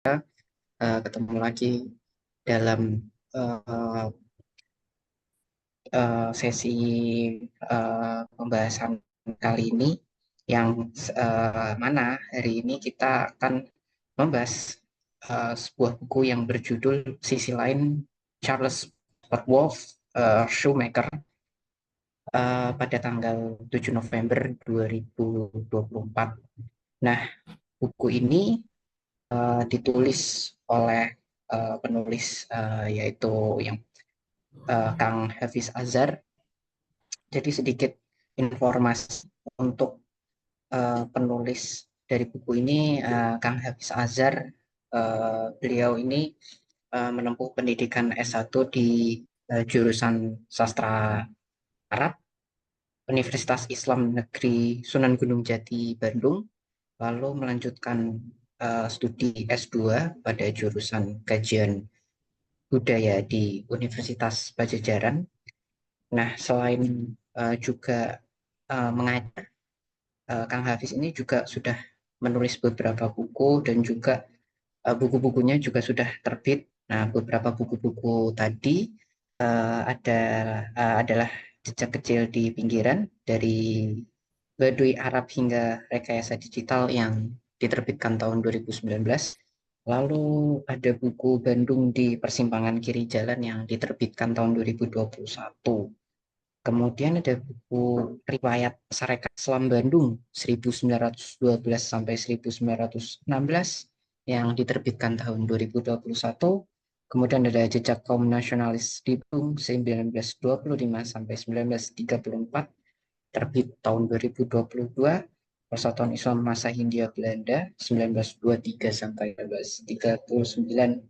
ketemu lagi dalam uh, sesi pembahasan kali ini yang mana hari ini kita akan membahas sebuah buku yang berjudul Sisi Lain Charles Perrault Shoemaker pada tanggal 7 November 2024. Nah, buku ini ditulis oleh penulis yaitu yang Kang Hafiz Azhar. Jadi sedikit informasi untuk penulis dari buku ini, Kang Hafiz Azhar. Beliau ini menempuh pendidikan S1 di jurusan Sastra Arab, Universitas Islam Negeri Sunan Gunung Jati, Bandung, lalu melanjutkan studi S2 pada jurusan Kajian Budaya di Universitas Pajajaran. Nah, selain juga mengajar, Kang Hafiz ini juga sudah menulis beberapa buku dan juga buku-bukunya juga sudah terbit. Nah, beberapa buku-buku tadi adalah Jejak Kecil di Pinggiran, dari Baduy Arab hingga Rekayasa Digital yang diterbitkan tahun 2019. Lalu ada buku Bandung di Persimpangan Kiri Jalan yang diterbitkan tahun 2021. Kemudian ada buku Riwayat Sarekat Selam Bandung 1912 sampai 1916 yang diterbitkan tahun 2021. Kemudian ada Jejak Kaum Nasionalis di Bandung 1925 sampai 1934, terbit tahun 2022. Persatuan Islam Masa Hindia Belanda 1923 sampai 1939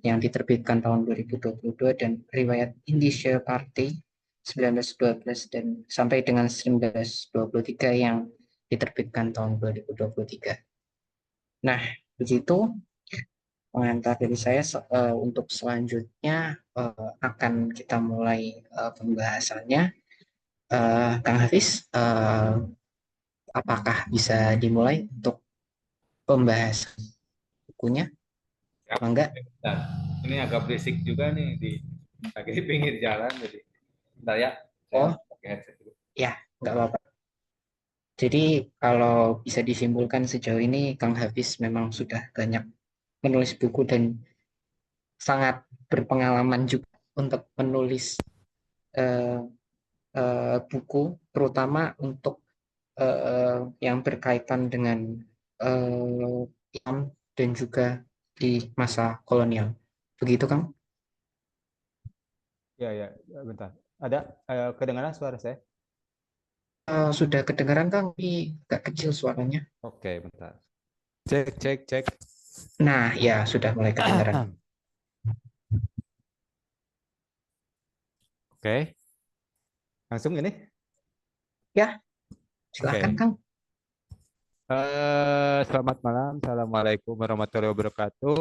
yang diterbitkan tahun 2022, dan Riwayat Indonesia Party 1912 dan sampai dengan 1923 yang diterbitkan tahun 2023. Nah, begitu pengantar dari saya. Untuk selanjutnya akan kita mulai pembahasannya. Kang Hafiz, apakah bisa dimulai untuk pembahasan bukunya? Siap. Enggak? Bentar. Ini agak berisik juga nih lagi di pinggir jalan jadi. Bentar ya, saya Oh, pakai headset dulu. ya, enggak apa-apa. Jadi kalau bisa disimpulkan sejauh ini Kang Hafiz memang sudah banyak menulis buku dan sangat berpengalaman juga untuk menulis eh, buku, terutama untuk yang berkaitan dengan Islam dan juga di masa kolonial. Begitu, Kang? Ya, ya, bentar. Ada kedengaran suara saya? Sudah kedengaran, Kang? Tapi agak kecil suaranya. Oke, bentar. Cek, cek, cek. Nah, ya sudah mulai kedengaran. Oke, langsung ini. Ya, Oke. silakan, Kang. Selamat malam. Assalamualaikum warahmatullahi wabarakatuh.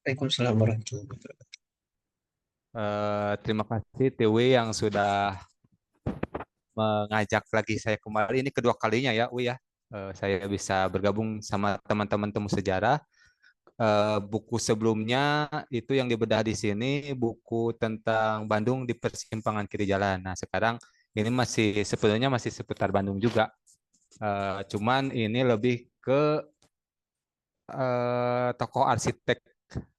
Waalaikumsalam warahmatullahi wabarakatuh. Terima kasih Tiwi yang sudah mengajak lagi saya kembali. Ini kedua kalinya ya, Wi ya. Saya bisa bergabung sama teman-teman temu sejarah. Buku sebelumnya itu yang dibedah di sini buku tentang Bandung di Persimpangan Kiri Jalan. Nah, sekarang ini masih sebenarnya masih seputar Bandung juga. Cuman ini lebih ke tokoh arsitek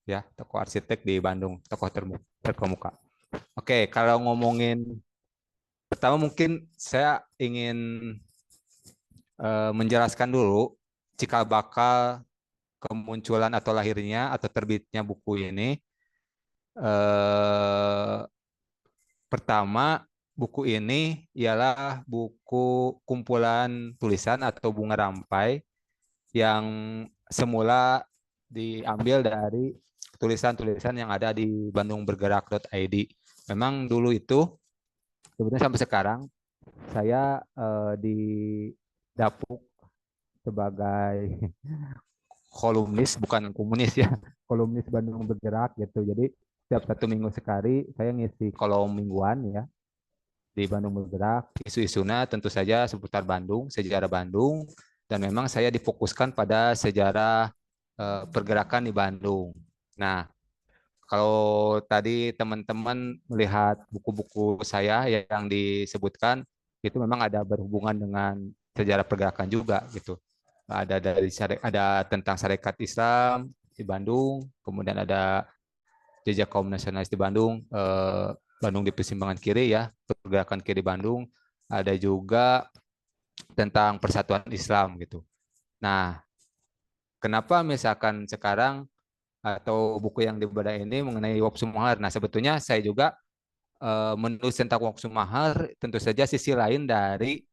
ya, tokoh arsitek di Bandung, tokoh terkemuka. Oke, kalau ngomongin pertama mungkin saya ingin menjelaskan dulu cikal bakal kemunculan atau lahirnya atau terbitnya buku ini. Eh, Pertama, buku ini ialah buku kumpulan tulisan atau bunga rampai yang semula diambil dari tulisan-tulisan yang ada di bandungbergerak.id. Memang dulu itu sebenarnya sampai sekarang saya didapuk sebagai kolumnis, bukan komunis ya, kolumnis Bandung Bergerak gitu. Jadi setiap 1 minggu sekali saya ngisi kolom mingguan ya di Bandung Bergerak. Isu-isunya tentu saja seputar Bandung, sejarah Bandung, dan memang saya difokuskan pada sejarah pergerakan di Bandung. Nah, kalau tadi teman-teman melihat buku-buku saya yang disebutkan, itu memang ada berhubungan dengan sejarah pergerakan juga gitu. Ada tentang Sarekat Islam di Bandung, kemudian ada jejak kaum nasionalis di Bandung, Bandung di persimpangan kiri ya, pergerakan kiri Bandung. Ada juga tentang Persatuan Islam gitu. Nah, kenapa misalkan sekarang atau buku yang dibedah ini mengenai Wop Sumahar. Nah, sebetulnya saya juga menulis tentang Wop Sumahar tentu saja sisi lain dari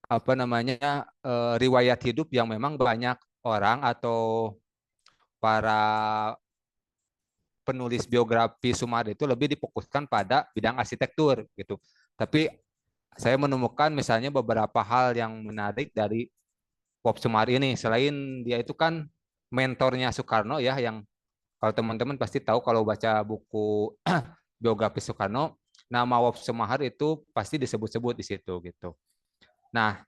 apa namanya riwayat hidup yang memang banyak orang atau para penulis biografi Sumahar itu lebih difokuskan pada bidang arsitektur gitu. Tapi saya menemukan misalnya beberapa hal yang menarik dari Wop Sumahar ini. Selain dia itu kan mentornya Soekarno ya, yang kalau teman-teman pasti tahu kalau baca buku biografi Soekarno, nama Wop Sumahar itu pasti disebut-sebut di situ gitu. Nah,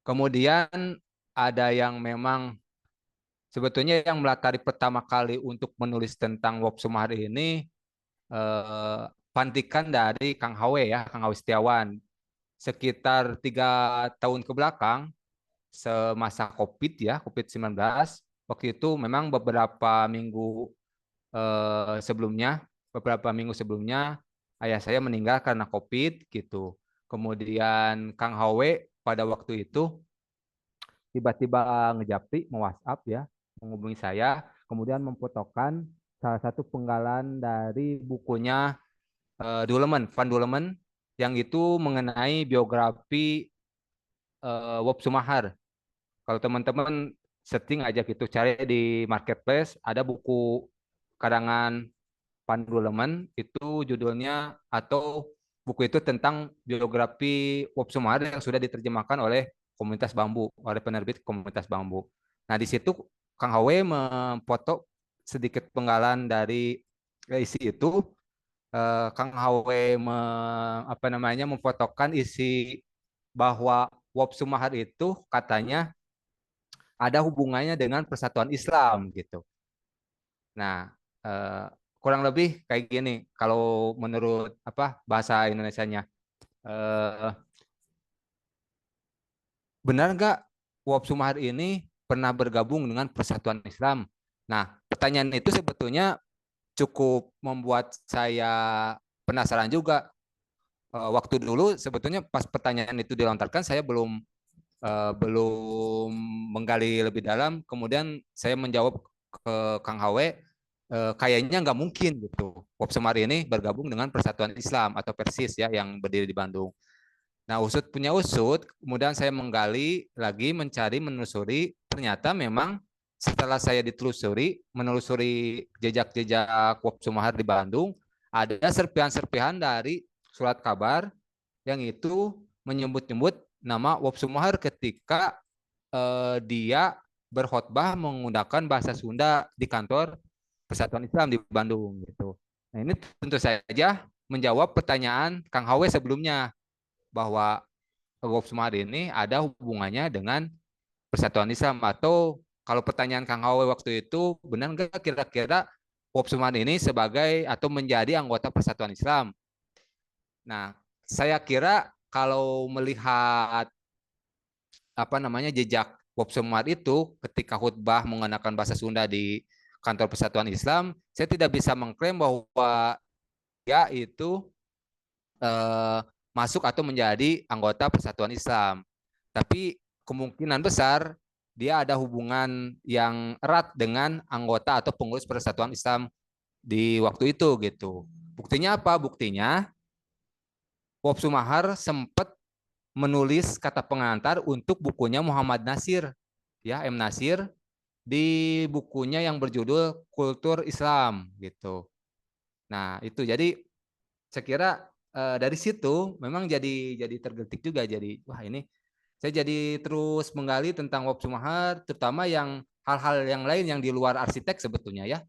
kemudian ada yang memang sebetulnya yang melatari pertama kali untuk menulis tentang Wop Sumahar ini pantikan dari Kang Hawe ya, Kang Hawe Setiawan. Sekitar 3 tahun ke belakang, semasa COVID ya, COVID-19, waktu itu memang beberapa minggu sebelumnya ayah saya meninggal karena COVID gitu. Kemudian Kang Hawe pada waktu itu tiba-tiba ngejapri, WhatsApp ya, menghubungi saya, kemudian memfotokan salah satu penggalan dari bukunya Dulemen, Van Dulemen, yang itu mengenai biografi Wop Sumahar. Kalau teman-teman setting aja gitu, cari di marketplace, ada buku karangan Panduleman itu judulnya atau buku itu tentang biografi Wop Sumahar yang sudah diterjemahkan oleh Komunitas Bambu, oleh penerbit Komunitas Bambu. Nah, di situ Kang Hawe memfoto sedikit penggalan dari isi itu. Kang Hawe apa namanya memfotokan isi bahwa Wop Sumahar itu katanya ada hubungannya dengan Persatuan Islam gitu. Nah, eh, kurang lebih kayak gini kalau menurut apa bahasa Indonesianya. Eh, Benar nggak Wop Sumahar ini pernah bergabung dengan Persatuan Islam? Nah, pertanyaan itu sebetulnya cukup membuat saya penasaran juga. Waktu dulu sebetulnya pas pertanyaan itu dilontarkan saya belum menggali lebih dalam. Kemudian saya menjawab ke Kang Hawe, kayaknya nggak mungkin gitu. Wop Sumahar ini bergabung dengan Persatuan Islam atau Persis ya yang berdiri di Bandung. Nah, usut punya usut, kemudian saya menggali lagi, mencari, menelusuri, ternyata memang setelah saya menelusuri jejak-jejak Wop Sumahar di Bandung, ada serpihan-serpihan dari surat kabar yang itu menyebut-nyebut nama Wop Sumahar ketika dia berkhotbah menggunakan bahasa Sunda di kantor Persatuan Islam di Bandung gitu. Nah, ini tentu saja menjawab pertanyaan Kang Hawe sebelumnya bahwa Wop Sumahar ini ada hubungannya dengan Persatuan Islam atau kalau pertanyaan Kang Hawe waktu itu benar nggak kira-kira Wop Sumahar ini sebagai atau menjadi anggota Persatuan Islam. Nah, saya kira kalau melihat apa namanya jejak Wop Sumahar itu ketika khutbah menggunakan bahasa Sunda di kantor Persatuan Islam, saya tidak bisa mengklaim bahwa dia itu masuk atau menjadi anggota Persatuan Islam. Tapi kemungkinan besar dia ada hubungan yang erat dengan anggota atau pengurus Persatuan Islam di waktu itu gitu. Buktinya apa? Buktinya Wop Sumahar sempat menulis kata pengantar untuk bukunya Muhammad Nasir, ya M Nasir, di bukunya yang berjudul Kultur Islam gitu. Nah itu jadi saya kira dari situ memang jadi tergetik juga jadi wah ini saya jadi terus menggali tentang Wop Sumahar terutama yang hal-hal yang lain yang di luar arsitek sebetulnya ya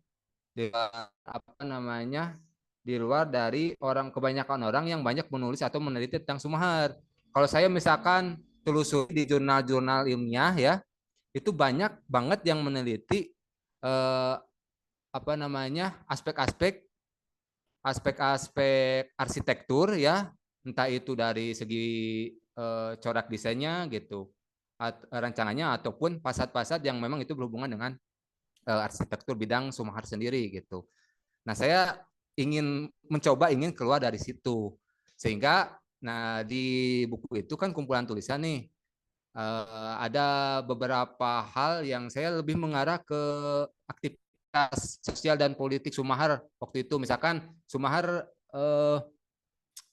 di luar, apa namanya di luar dari kebanyakan orang yang banyak menulis atau meneliti tentang Sumahar. Kalau saya misalkan telusuri di jurnal-jurnal ilmiah ya itu banyak banget yang meneliti eh, apa namanya aspek-aspek arsitektur ya, entah itu dari segi corak desainnya gitu, rancangannya ataupun fasad-fasad yang memang itu berhubungan dengan arsitektur bidang Sumahar sendiri gitu. Nah, saya ingin keluar dari situ. Sehingga nah di buku itu kan kumpulan tulisan nih. Ada beberapa hal yang saya lebih mengarah ke aktivitas sosial dan politik Sumahar waktu itu. Misalkan Sumahar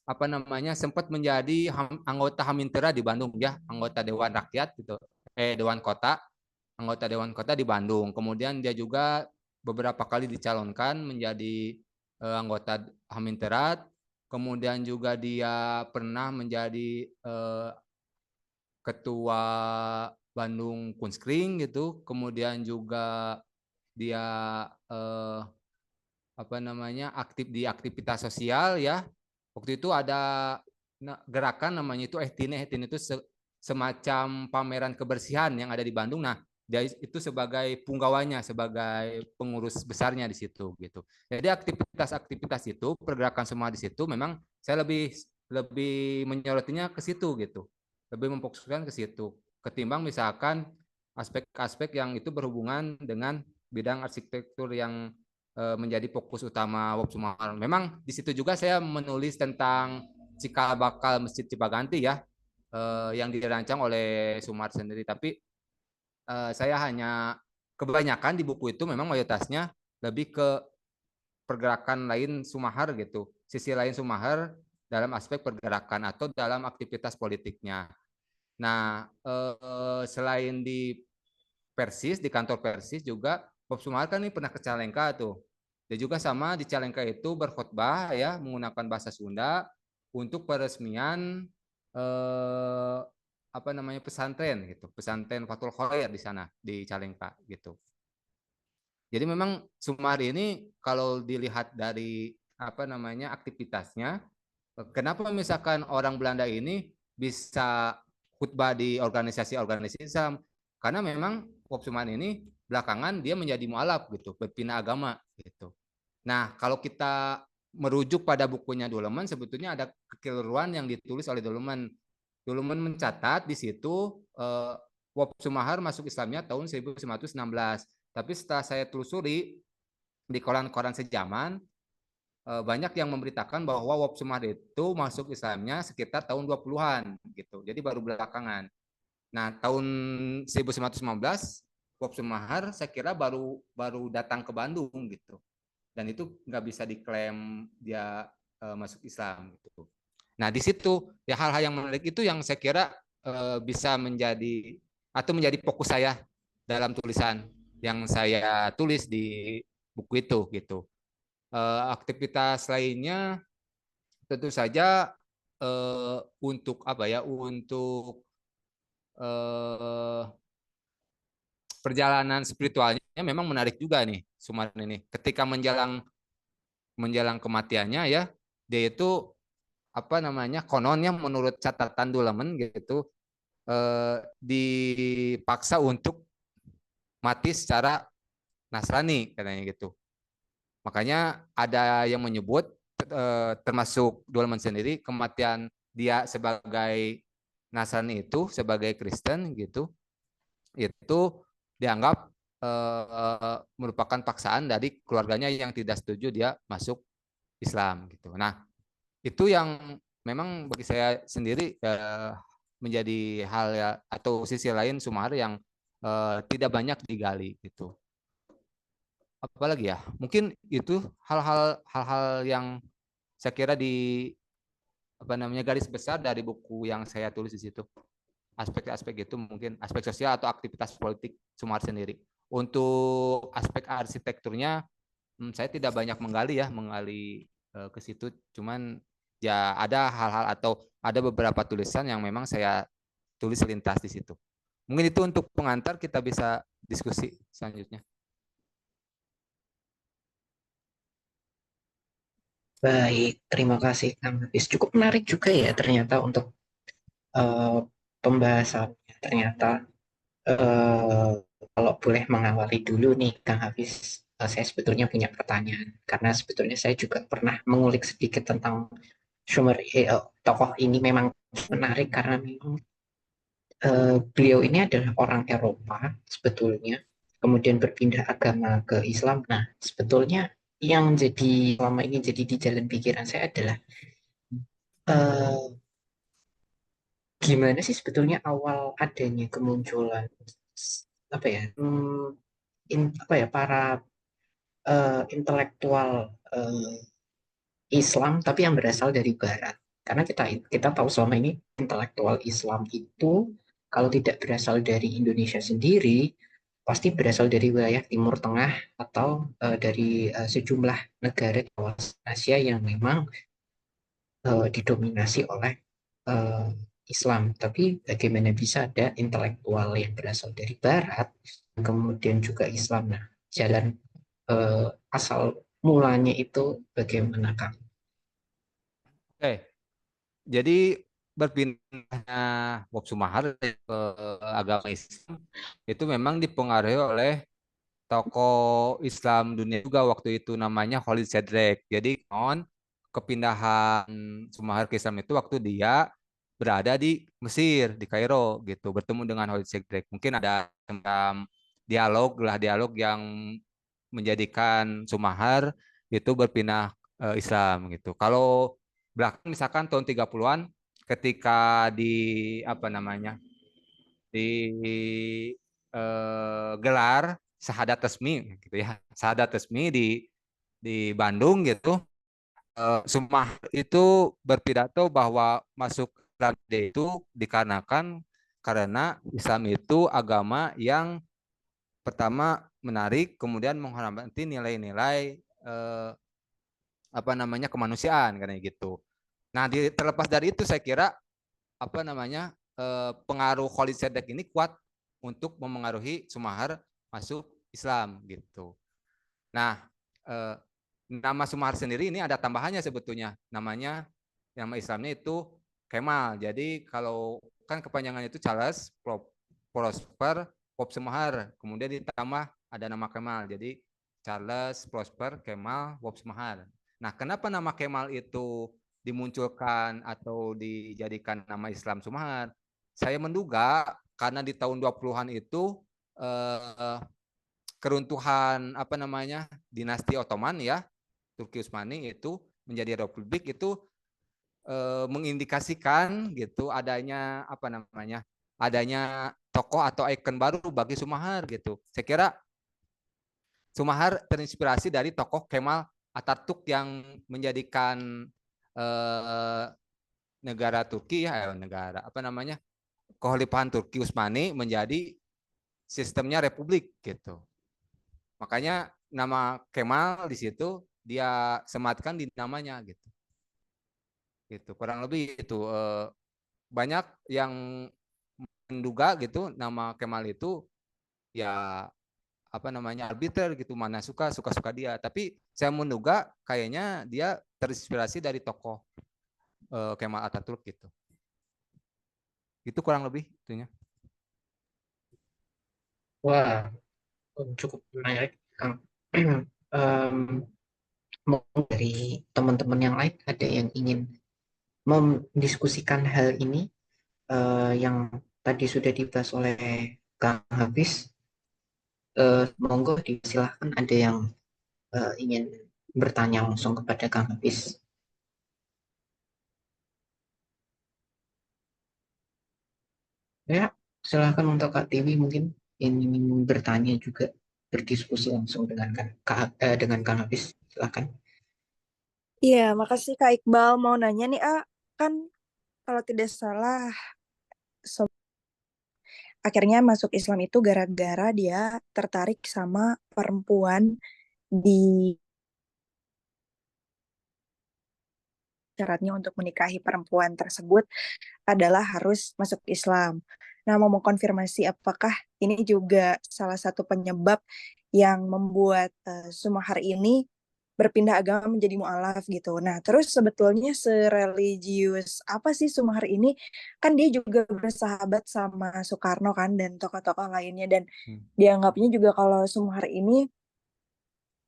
apa namanya sempat menjadi anggota Hamintera di Bandung ya, anggota Dewan Rakyat gitu. Dewan Kota, anggota Dewan Kota di Bandung. Kemudian dia juga beberapa kali dicalonkan menjadi anggota Haminterat. Kemudian juga dia pernah menjadi ketua Bandung Kunskring gitu. Kemudian juga dia eh, apa namanya aktif di aktivitas sosial ya. Waktu itu ada gerakan namanya itu Ehtine. Ehtine itu semacam pameran kebersihan yang ada di Bandung. Nah, dia itu sebagai punggawanya, sebagai pengurus besarnya di situ gitu. Jadi aktivitas-aktivitas itu, pergerakan semua di situ memang saya lebih lebih menyorotinya ke situ gitu. Lebih memfokuskan ke situ ketimbang misalkan aspek-aspek yang itu berhubungan dengan bidang arsitektur yang menjadi fokus utama Wop Sumar. Memang di situ juga saya menulis tentang cikal bakal Masjid Cipaganti ya, yang dirancang oleh Sumar sendiri. Tapi saya hanya kebanyakan di buku itu memang mayoritasnya lebih ke pergerakan lain Sumahar gitu, sisi lain Sumahar dalam aspek pergerakan atau dalam aktivitas politiknya. Nah, selain di Persis, di kantor Persis juga Bob Sumar kan ini pernah ke Calengka tuh. Dia juga sama di Calengka itu berkhotbah ya menggunakan bahasa Sunda untuk peresmian eh, apa namanya pesantren gitu, pesantren Fathul Khoir di sana di Calengka gitu. Jadi memang Sumar ini kalau dilihat dari apa namanya aktivitasnya, kenapa misalkan orang Belanda ini bisa khutbah di organisasi-organisasi Islam? Karena memang Wop Suman ini belakangan dia menjadi mualaf gitu, pembina agama gitu. Nah, kalau kita merujuk pada bukunya Doleman, sebetulnya ada kekeliruan yang ditulis oleh Doleman. Doleman mencatat di situ Wop Sumahar masuk Islamnya tahun 1916. Tapi setelah saya telusuri di koran-koran sejaman, banyak yang memberitakan bahwa Wop Sumar itu masuk Islamnya sekitar tahun 20-an gitu. Jadi baru belakangan. Nah, tahun 1915 Wop Sumar saya kira baru baru datang ke Bandung gitu. Dan itu nggak bisa diklaim dia masuk Islam gitu. Nah, di situ ya hal-hal yang menarik itu yang saya kira bisa menjadi atau menjadi fokus saya dalam tulisan yang saya tulis di buku itu gitu. Aktivitas lainnya tentu saja untuk apa ya untuk eh, perjalanan spiritualnya memang menarik juga nih Sumar ini ketika menjelang menjelang kematiannya ya dia itu apa namanya kononnya menurut catatan Dulemen gitu dipaksa untuk mati secara Nasrani katanya gitu. Makanya ada yang menyebut termasuk Dolman sendiri kematian dia sebagai Nasrani itu sebagai Kristen gitu itu dianggap merupakan paksaan dari keluarganya yang tidak setuju dia masuk Islam gitu. Nah, itu yang memang bagi saya sendiri menjadi hal ya atau sisi lain Sumar yang tidak banyak digali gitu. Apalagi ya, mungkin itu hal-hal yang saya kira di apa namanya garis besar dari buku yang saya tulis di situ. Aspek-aspek itu mungkin aspek sosial atau aktivitas politik Sumar sendiri. Untuk aspek arsitekturnya, saya tidak banyak menggali ke situ. Cuman ya ada hal-hal atau ada beberapa tulisan yang memang saya tulis lintas di situ. Mungkin itu untuk pengantar kita bisa diskusi selanjutnya. Baik, terima kasih Kang Hafiz. Cukup menarik juga ya ternyata untuk eh, pembahasannya. Ternyata Eh, Kalau boleh mengawali dulu nih, Kang Hafiz, saya sebetulnya punya pertanyaan. Karena sebetulnya saya juga pernah mengulik sedikit tentang tokoh ini memang menarik karena memang beliau ini adalah orang Eropa sebetulnya, kemudian berpindah agama ke Islam. Nah, sebetulnya yang jadi selama ini jadi di jalan pikiran saya adalah eh, gimana sih sebetulnya awal adanya kemunculan apa ya apa ya para intelektual eh, Islam tapi yang berasal dari Barat. Karena kita tahu selama ini intelektual Islam itu kalau tidak berasal dari Indonesia sendiri pasti berasal dari wilayah Timur Tengah atau dari sejumlah negara di kawasan Asia yang memang didominasi oleh eh, Islam. Tapi bagaimana bisa ada intelektual yang berasal dari Barat, kemudian juga Islam? Nah, jalan asal mulanya itu bagaimana, Kang? Oke, jadi berpindahnya Bob Sumahar ke agama Islam itu memang dipengaruhi oleh tokoh Islam dunia juga waktu itu namanya Khalid Sadrek. Jadi kepindahan Sumahar ke Islam itu waktu dia berada di Mesir, di Kairo gitu, bertemu dengan Khalid Sadrek. Mungkin ada semacam dialog yang menjadikan Sumahar itu berpindah Islam gitu. Kalau belakang misalkan tahun 30-an ketika di apa namanya? Di gelar Sahadat Resmi gitu ya. Sahadat Resmi di Bandung gitu. Sumah itu berpidato bahwa masuk Islam itu dikarenakan karena Islam itu agama yang pertama menarik, kemudian menghormati nilai-nilai apa namanya kemanusiaan karena gitu. Nah, terlepas dari itu saya kira apa namanya pengaruh Khalid Sadek ini kuat untuk memengaruhi Sumahar masuk Islam gitu. Nah, nama Sumahar sendiri ini ada tambahannya sebetulnya. Nama Islamnya itu Kemal. Jadi kalau kan kepanjangannya itu Charles Prosper Pop Sumahar. Kemudian ditambah ada nama Kemal. Jadi Charles Prosper Kemal Pop Sumahar. Nah, kenapa nama Kemal itu dimunculkan atau dijadikan nama Islam Sumahar? Saya menduga karena di tahun 20-an itu keruntuhan apa namanya dinasti Ottoman ya Turki Utsmani itu menjadi republik itu mengindikasikan gitu adanya apa namanya adanya tokoh atau ikon baru bagi Sumahar gitu. Saya kira Sumahar terinspirasi dari tokoh Kemal Atatürk yang menjadikan negara Turki ya negara apa namanya kekhalifahan Turki Utsmani menjadi sistemnya republik gitu. Makanya nama Kemal di situ dia sematkan di namanya gitu. Gitu. Kurang lebih itu banyak yang menduga gitu nama Kemal itu ya apa namanya arbiter gitu mana suka dia. Tapi saya menduga kayaknya dia terinspirasi dari tokoh Kemal Atatürk gitu. Itu kurang lebih itunya. Wah, cukup menarik, Kang. Em, Mungkin dari teman-teman yang lain ada yang ingin mendiskusikan hal ini yang tadi sudah dibahas oleh Kang Hafiz. Monggo disilahkan ada yang ingin bertanya langsung kepada Kang Hafiz. Ya, silahkan untuk Kak Tiwi mungkin ingin bertanya juga berdiskusi langsung dengan Kang Hafiz. Silahkan. Iya, makasih Kak Iqbal. Mau nanya nih, kan kalau tidak salah, akhirnya masuk Islam itu gara-gara dia tertarik sama perempuan di syaratnya untuk menikahi perempuan tersebut adalah harus masuk Islam. Nah, mau mengkonfirmasi apakah ini juga salah satu penyebab yang membuat Sumahar ini berpindah agama menjadi mualaf gitu. Nah, terus sebetulnya sereligius apa sih Sumahar ini? Kan dia juga bersahabat sama Soekarno kan dan tokoh-tokoh lainnya, dan Hmm. dianggapnya juga kalau Sumahar ini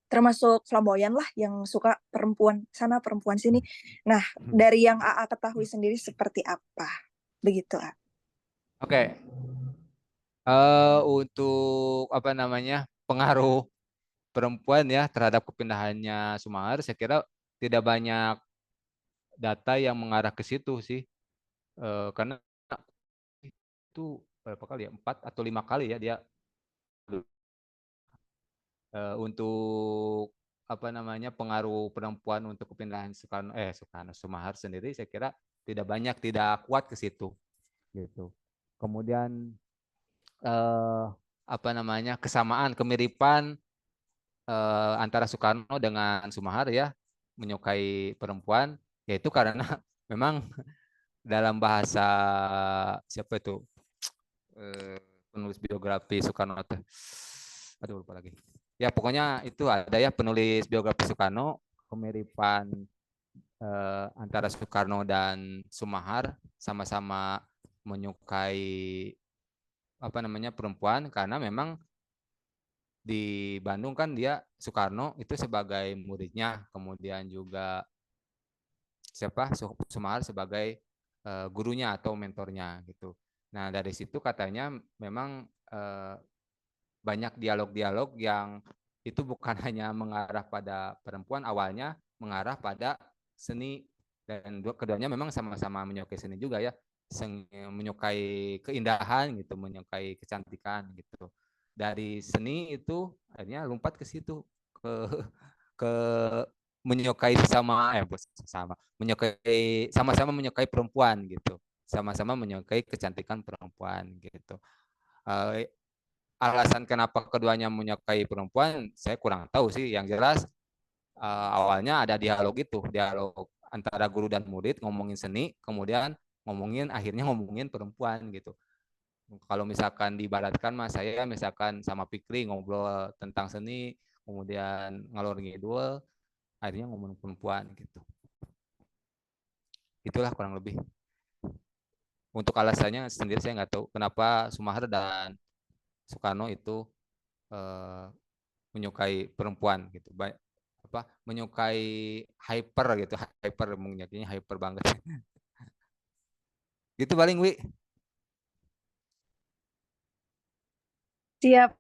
termasuk flamboyan lah, yang suka perempuan sana perempuan sini. Nah, dari yang AA ketahui sendiri seperti apa? Begitu, A. Oke, untuk apa namanya pengaruh perempuan ya terhadap kepindahannya Sumahar, saya kira tidak banyak data yang mengarah ke situ sih. Karena itu berapa kali ya, 4 atau 5 kali ya dia untuk apa namanya pengaruh perempuan untuk kepindahan Soekarno Sumahar sendiri, saya kira tidak banyak, tidak kuat ke situ gitu. Kemudian eh, apa namanya kesamaan kemiripan antara Soekarno dengan Sumahar ya menyukai perempuan, yaitu karena memang dalam bahasa siapa itu eh, penulis biografi Soekarno tuh. Aduh lupa lagi. Ya pokoknya itu ada ya penulis biografi Soekarno, kemiripan antara Soekarno dan Sumahar sama-sama menyukai apa namanya perempuan, karena memang di Bandung kan dia Soekarno itu sebagai muridnya, kemudian juga siapa Sumahar sebagai gurunya atau mentornya gitu. Nah dari situ katanya memang banyak dialog-dialog yang itu bukan hanya mengarah pada perempuan, awalnya mengarah pada seni, dan keduanya memang sama-sama menyukai seni juga ya, menyukai keindahan gitu, menyukai kecantikan gitu. Dari seni itu akhirnya lompat ke situ, ke ke menyukai sama menyukai sama-sama menyukai perempuan gitu, sama-sama menyukai kecantikan perempuan gitu. Uh, Alasan kenapa keduanya menyukai perempuan saya kurang tahu sih. Yang jelas awalnya ada dialog antara guru dan murid ngomongin seni, kemudian akhirnya ngomongin perempuan gitu. Kalau misalkan diibaratkan mas saya misalkan sama Fikri ngobrol tentang seni, kemudian ngalor ngidul, akhirnya ngomongin perempuan gitu. Itulah kurang lebih. Untuk alasannya sendiri saya nggak tahu kenapa Sumahar dan Soekarno itu eh, menyukai perempuan gitu. Apa menyukai hyper gitu, hyper menyakinya hyper banget. Gitu paling Wi. Siap.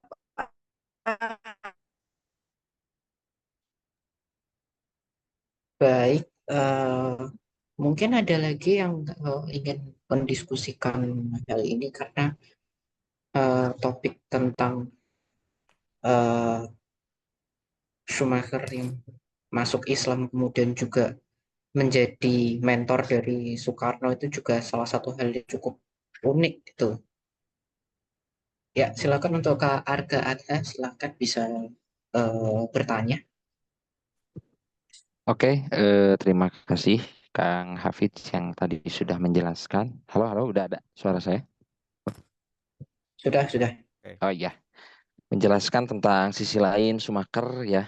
Baik, mungkin ada lagi yang ingin mendiskusikan hal ini karena topik tentang eh, Schumacher yang masuk Islam kemudian juga menjadi mentor dari Soekarno itu juga salah satu hal yang cukup unik gitu. Ya, silakan untuk Kak Arga Adha, silakan bisa bertanya. Oke, terima kasih Kang Hafidz yang tadi sudah menjelaskan. Halo, halo, udah ada suara saya? Sudah, sudah. Oke. Oh iya, menjelaskan tentang sisi lain Sumaker ya.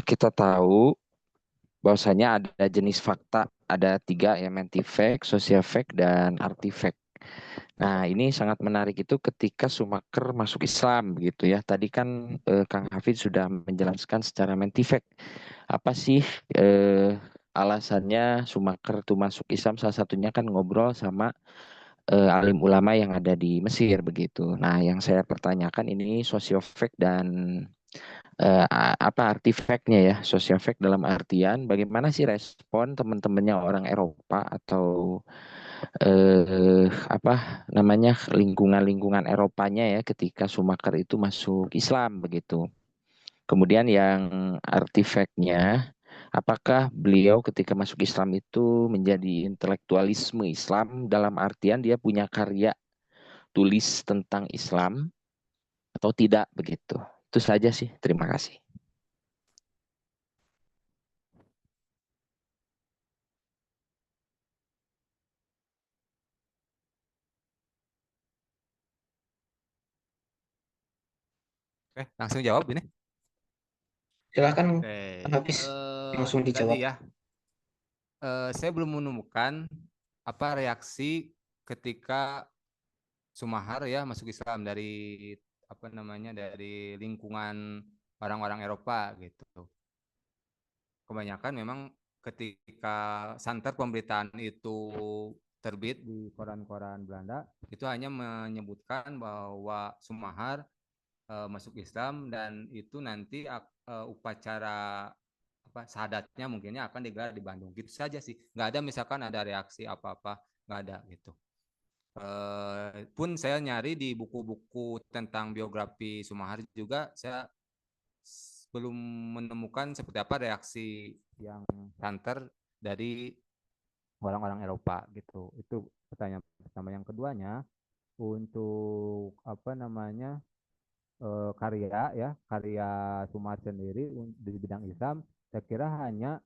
Kita tahu bahwasanya ada jenis fakta, ada tiga ya, mentifact, sociofact, dan artifact. Nah, ini sangat menarik itu ketika Sumaker masuk Islam begitu ya. Tadi kan Kang Hafidz sudah menjelaskan secara mentifact. Apa sih alasannya Sumaker tuh masuk Islam? Salah satunya kan ngobrol sama alim ulama yang ada di Mesir begitu. Nah, yang saya pertanyakan ini sosiofact dan apa artifaknya ya? Sosiofact dalam artian bagaimana sih respon teman-temannya orang Eropa atau apa namanya lingkungan-lingkungan Eropanya ya ketika Sumaker itu masuk Islam begitu. Kemudian yang artifaknya, apakah beliau ketika masuk Islam itu menjadi intelektualisme Islam dalam artian dia punya karya tulis tentang Islam atau tidak begitu? Itu saja sih. Terima kasih. Oke, langsung jawab ini. Silakan Oke, Kang Hafiz langsung dijawab. tadi ya, saya belum menemukan apa reaksi ketika Sumahar ya masuk Islam dari apa namanya dari lingkungan orang-orang Eropa gitu. Kebanyakan memang ketika santer pemberitaan itu terbit di koran-koran Belanda itu hanya menyebutkan bahwa Sumahar masuk Islam dan itu nanti upacara apa sahadatnya mungkinnya akan digelar di Bandung gitu saja sih, nggak ada misalkan ada reaksi apa-apa, nggak ada gitu. Pun saya nyari di buku-buku tentang biografi Sumahar juga saya belum menemukan seperti apa reaksi yang santer dari orang-orang Eropa gitu. Itu pertanyaan pertama. Yang keduanya untuk apa namanya karya ya karya Sumar sendiri di bidang Islam, saya kira hanya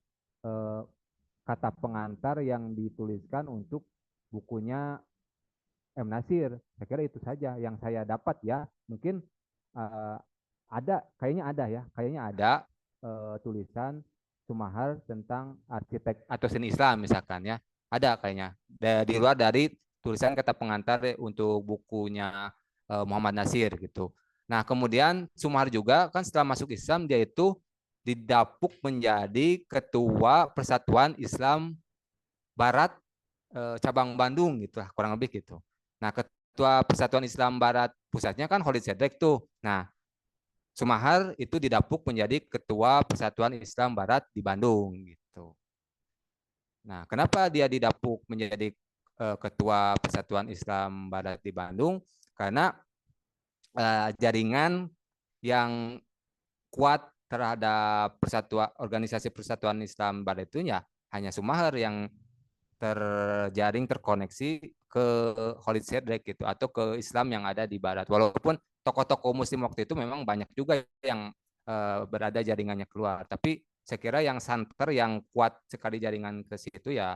eh, kata pengantar yang dituliskan untuk bukunya M. Nasir. Saya kira itu saja yang saya dapat ya. Mungkin eh, kayaknya ada tulisan Sumahar tentang arsitek atau seni Islam misalkan ya. Ada kayaknya. Di luar dari tulisan kata pengantar untuk bukunya Muhammad Nasir gitu. Nah, kemudian Sumahar juga kan setelah masuk Islam dia itu didapuk menjadi ketua Persatuan Islam Barat cabang Bandung gitu lah, kurang lebih gitu. Nah, ketua Persatuan Islam Barat pusatnya kan Khalid Sedek tuh. Nah, Sumahar itu didapuk menjadi ketua Persatuan Islam Barat di Bandung gitu. Nah, kenapa dia didapuk menjadi ketua Persatuan Islam Barat di Bandung? Karena jaringan yang kuat terhadap organisasi Persatuan Islam Barat itu ya hanya Sumahar yang terjaring terkoneksi ke Khalid Sedek gitu atau ke Islam yang ada di Barat. Walaupun tokoh-tokoh Muslim waktu itu memang banyak juga yang berada jaringannya keluar, tapi saya kira yang santer yang kuat sekali jaringan ke situ ya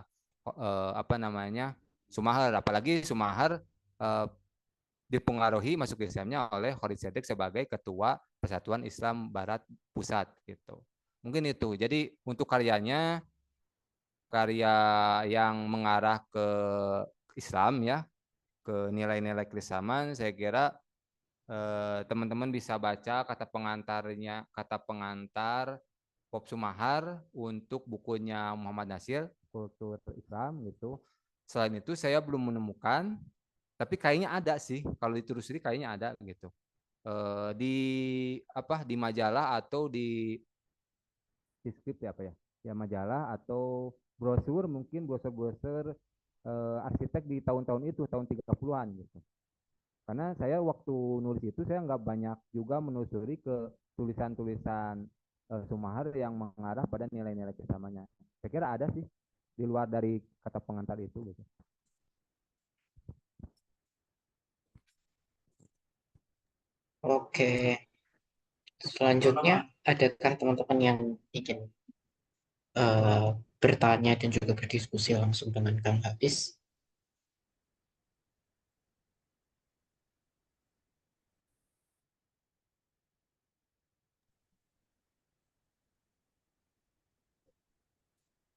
apa namanya Sumahar. Apalagi Sumahar eh, dipengaruhi masuk Islamnya oleh Khalid Sedek sebagai ketua Persatuan Islam Barat Pusat gitu. Mungkin itu. Jadi untuk karyanya karya yang mengarah ke Islam ya, ke nilai-nilai keislaman, saya kira teman-teman bisa baca kata pengantar Pop Sumahar untuk bukunya Muhammad Nasir, Kultur Islam gitu. Selain itu saya belum menemukan, tapi kayaknya ada sih, kalau ditelusuri kayaknya ada gitu. Di apa di majalah atau di skrip ya apa ya? Ya majalah atau brosur mungkin brosur-brosur arsitek di tahun-tahun itu, tahun 30-an gitu. Karena saya waktu nulis itu saya nggak banyak juga menelusuri ke tulisan-tulisan Sumahar yang mengarah pada nilai-nilai kesamanya. Saya kira ada sih di luar dari kata pengantar itu gitu. Oke, selanjutnya adakah teman-teman yang ingin eh, bertanya dan juga berdiskusi langsung dengan Kang Hafiz?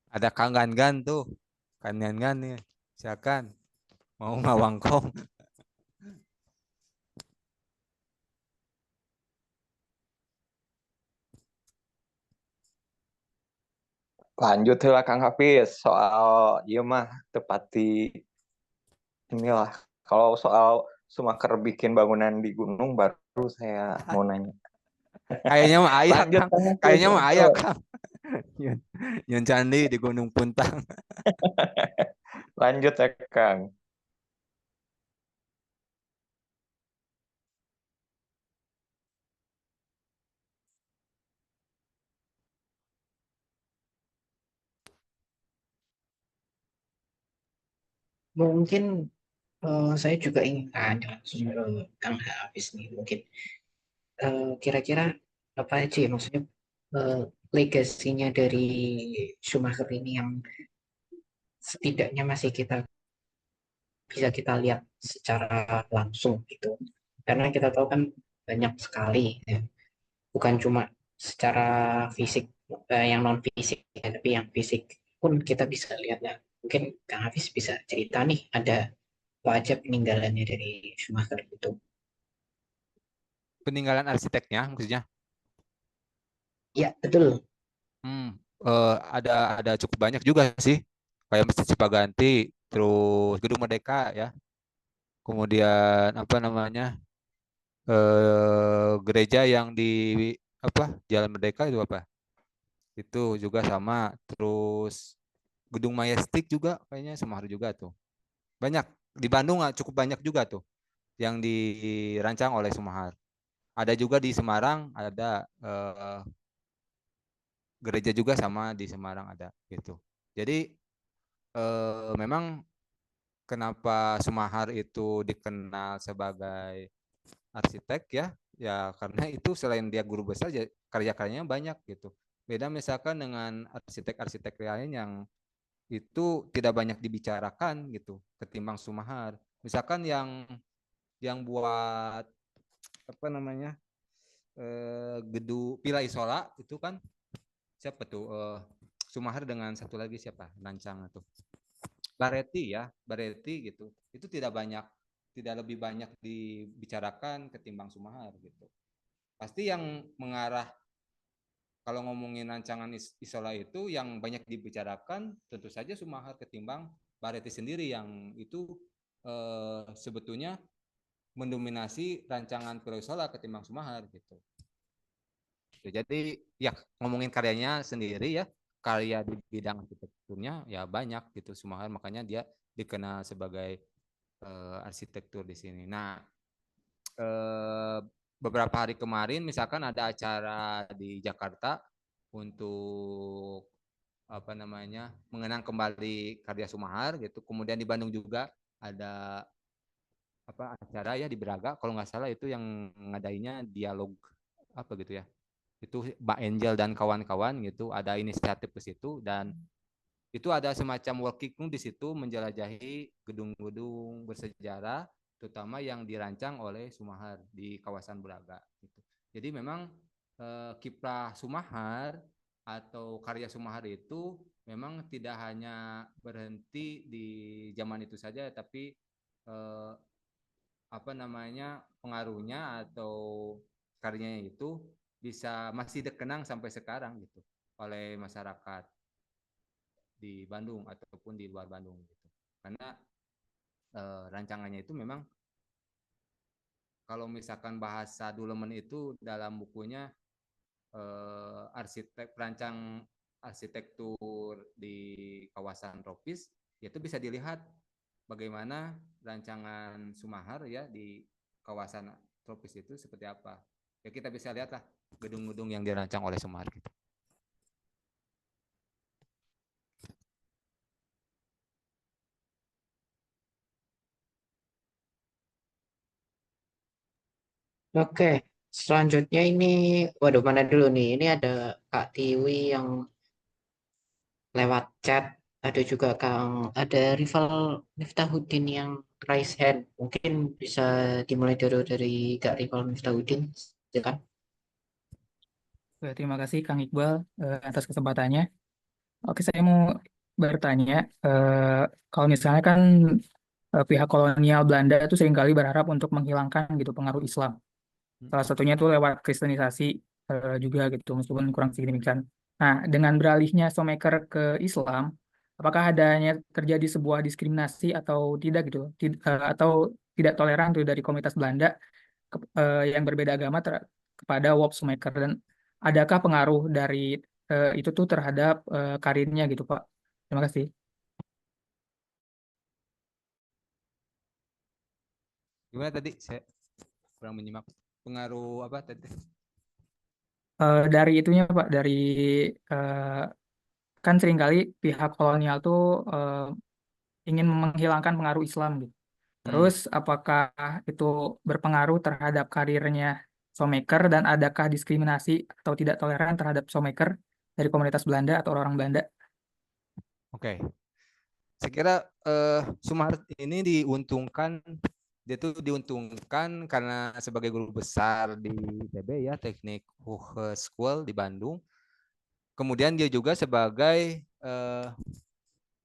Ada Kang Gan tuh, Kang Gan nih, silakan mau ngawangkong. Lanjut lah Kang Hafiz soal iya mah tepati inilah kalau soal Sumaker bikin bangunan di gunung baru saya mau nanya. Kayaknya mah ayah Lanjut Kang, Kang Hafiz. kayaknya mah ayah Kang. Yang candi di Gunung Puntang. Lanjut ya Kang. Mungkin saya juga ingin tanya langsung ke Kang Hafiz nih. Mungkin kira-kira apa aja ya maksudnya eh, legasinya dari Schumacher ini yang setidaknya masih bisa kita lihat secara langsung gitu. Karena kita tahu kan banyak sekali ya. Bukan cuma secara fisik, yang non fisik ya, tapi yang fisik pun kita bisa lihat ya. Mungkin Kang Hafiz bisa cerita nih, ada apa aja peninggalannya dari Schumacher itu. Peninggalan arsiteknya maksudnya. Ya, betul. Hmm, ada cukup banyak juga sih. Kayak Masjid Cipaganti, terus Gedung Merdeka ya. Kemudian apa namanya? Gereja yang di apa? Jalan Merdeka itu apa? Itu juga sama. Terus Gedung Majestic juga kayaknya Sumahar juga tuh. Banyak di Bandung cukup banyak juga tuh yang dirancang oleh Sumahar. Ada juga di Semarang, ada gereja juga sama di Semarang ada gitu. Jadi memang kenapa Sumahar itu dikenal sebagai arsitek ya? Ya karena itu selain dia guru besar, karya-karyanya banyak gitu. Beda misalkan dengan arsitek-arsitek lain yang itu tidak banyak dibicarakan gitu, ketimbang Sumahar. Misalkan yang buat apa namanya gedung Villa Isola itu kan siapa tuh? Sumahar dengan satu lagi siapa? Rancang tuh. Baretti ya, Baretti gitu. Itu tidak lebih banyak dibicarakan ketimbang Sumahar gitu. Pasti yang mengarah kalau ngomongin rancangan Isola itu yang banyak dibicarakan tentu saja Sumahar ketimbang Baretti sendiri yang itu sebetulnya mendominasi rancangan Villa Isola ketimbang Sumahar gitu. Jadi ya ngomongin karyanya sendiri ya, karya di bidang arsitekturnya ya banyak gitu Sumahar, makanya dia dikenal sebagai arsitektur di sini. Nah, beberapa hari kemarin misalkan ada acara di Jakarta untuk apa namanya mengenang kembali karya Sumahar gitu. Kemudian di Bandung juga ada apa acara ya di Braga kalau nggak salah itu yang ngadainnya dialog apa gitu ya. Itu Mbak Angel dan kawan-kawan gitu ada inisiatif ke situ dan itu ada semacam working group di situ menjelajahi gedung-gedung bersejarah terutama yang dirancang oleh Sumahar di kawasan Braga gitu. Jadi memang kiprah Sumahar atau karya Sumahar itu memang tidak hanya berhenti di zaman itu saja tapi eh, apa namanya pengaruhnya atau karyanya itu bisa masih dikenang sampai sekarang gitu oleh masyarakat di Bandung ataupun di luar Bandung gitu. Karena rancangannya itu memang kalau misalkan bahasa Dulemen itu dalam bukunya arsitek perancang arsitektur di kawasan tropis itu bisa dilihat bagaimana rancangan Sumahar ya di kawasan tropis itu seperti apa. Ya kita bisa lihat lah gedung-gedung yang dirancang oleh Sumahar gitu. Oke, selanjutnya ini, waduh mana dulu nih? Ini ada Kak Tiwi yang lewat chat, ada juga ada rival Miftahuddin yang raise hand. Mungkin bisa dimulai dulu dari Kak rival Miftahuddin. Silakan. Terima kasih Kang Iqbal atas kesempatannya. Oke, saya mau bertanya, kalau misalnya kan pihak kolonial Belanda itu seringkali berharap untuk menghilangkan gitu pengaruh Islam. Salah satunya itu lewat kristenisasi juga gitu, meskipun kurang signifikan. Nah, dengan beralihnya Shoemaker ke Islam, apakah adanya terjadi sebuah diskriminasi atau tidak gitu, atau tidak toleran tuh dari komunitas Belanda yang berbeda agama kepada Wop Shoemaker dan adakah pengaruh dari itu tuh terhadap karirnya gitu, Pak? Terima kasih. Gimana tadi saya kurang menyimak pengaruh apa tadi? Dari itunya, Pak, dari eh, kan seringkali pihak kolonial tuh ingin menghilangkan pengaruh Islam gitu. Hmm. Terus apakah itu berpengaruh terhadap karirnya filmmaker dan adakah diskriminasi atau tidak toleran terhadap filmmaker dari komunitas Belanda atau orang Belanda? Oke. Saya kira Sumahar ini diuntungkan dia tuh diuntungkan karena sebagai guru besar di ITB ya, Teknik Hogeschool di Bandung. Kemudian dia juga sebagai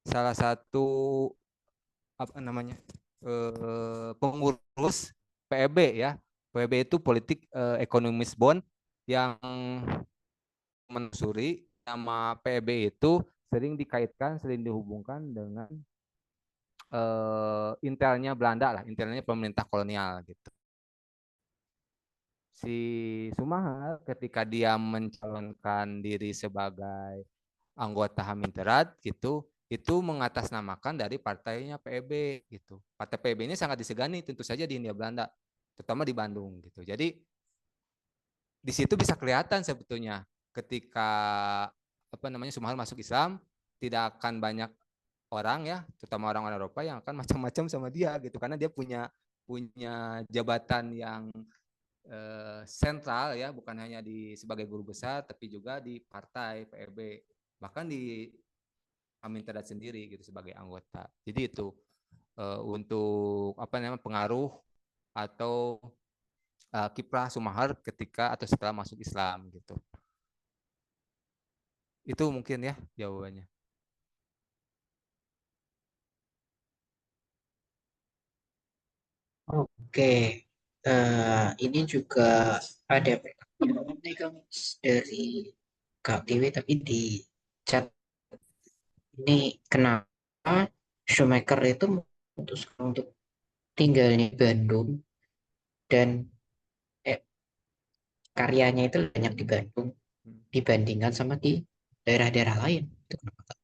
salah satu apa namanya pengurus PEB ya. PEB itu Politik Economist Bond yang menelusuri nama PEB itu sering dikaitkan, sering dihubungkan dengan intelnya Belanda lah, intelnya pemerintah kolonial gitu. Si Sumahar ketika dia mencalonkan diri sebagai anggota Haminterat gitu, itu mengatasnamakan dari partainya PEB gitu. Partai PEB ini sangat disegani tentu saja di Hindia Belanda, terutama di Bandung gitu. Jadi di situ bisa kelihatan sebetulnya ketika apa namanya Sumahar masuk Islam, tidak akan banyak orang ya, terutama orang-orang Eropa yang akan macam-macam sama dia gitu, karena dia punya jabatan yang sentral ya, bukan hanya di sebagai guru besar tapi juga di partai PEB, bahkan di Haminterat sendiri gitu sebagai anggota. Jadi itu untuk apa namanya pengaruh atau kiprah Sumahar ketika atau setelah masuk Islam gitu. Itu mungkin ya jawabannya. Oke, ini juga ada pertanyaan nih Kang dari Kak Tiwi, tapi di chat ini, kenapa Shoemaker itu memutuskan untuk tinggal di Bandung dan karyanya itu banyak di Bandung dibandingkan sama di daerah-daerah lain? Itu kenapa, Kak?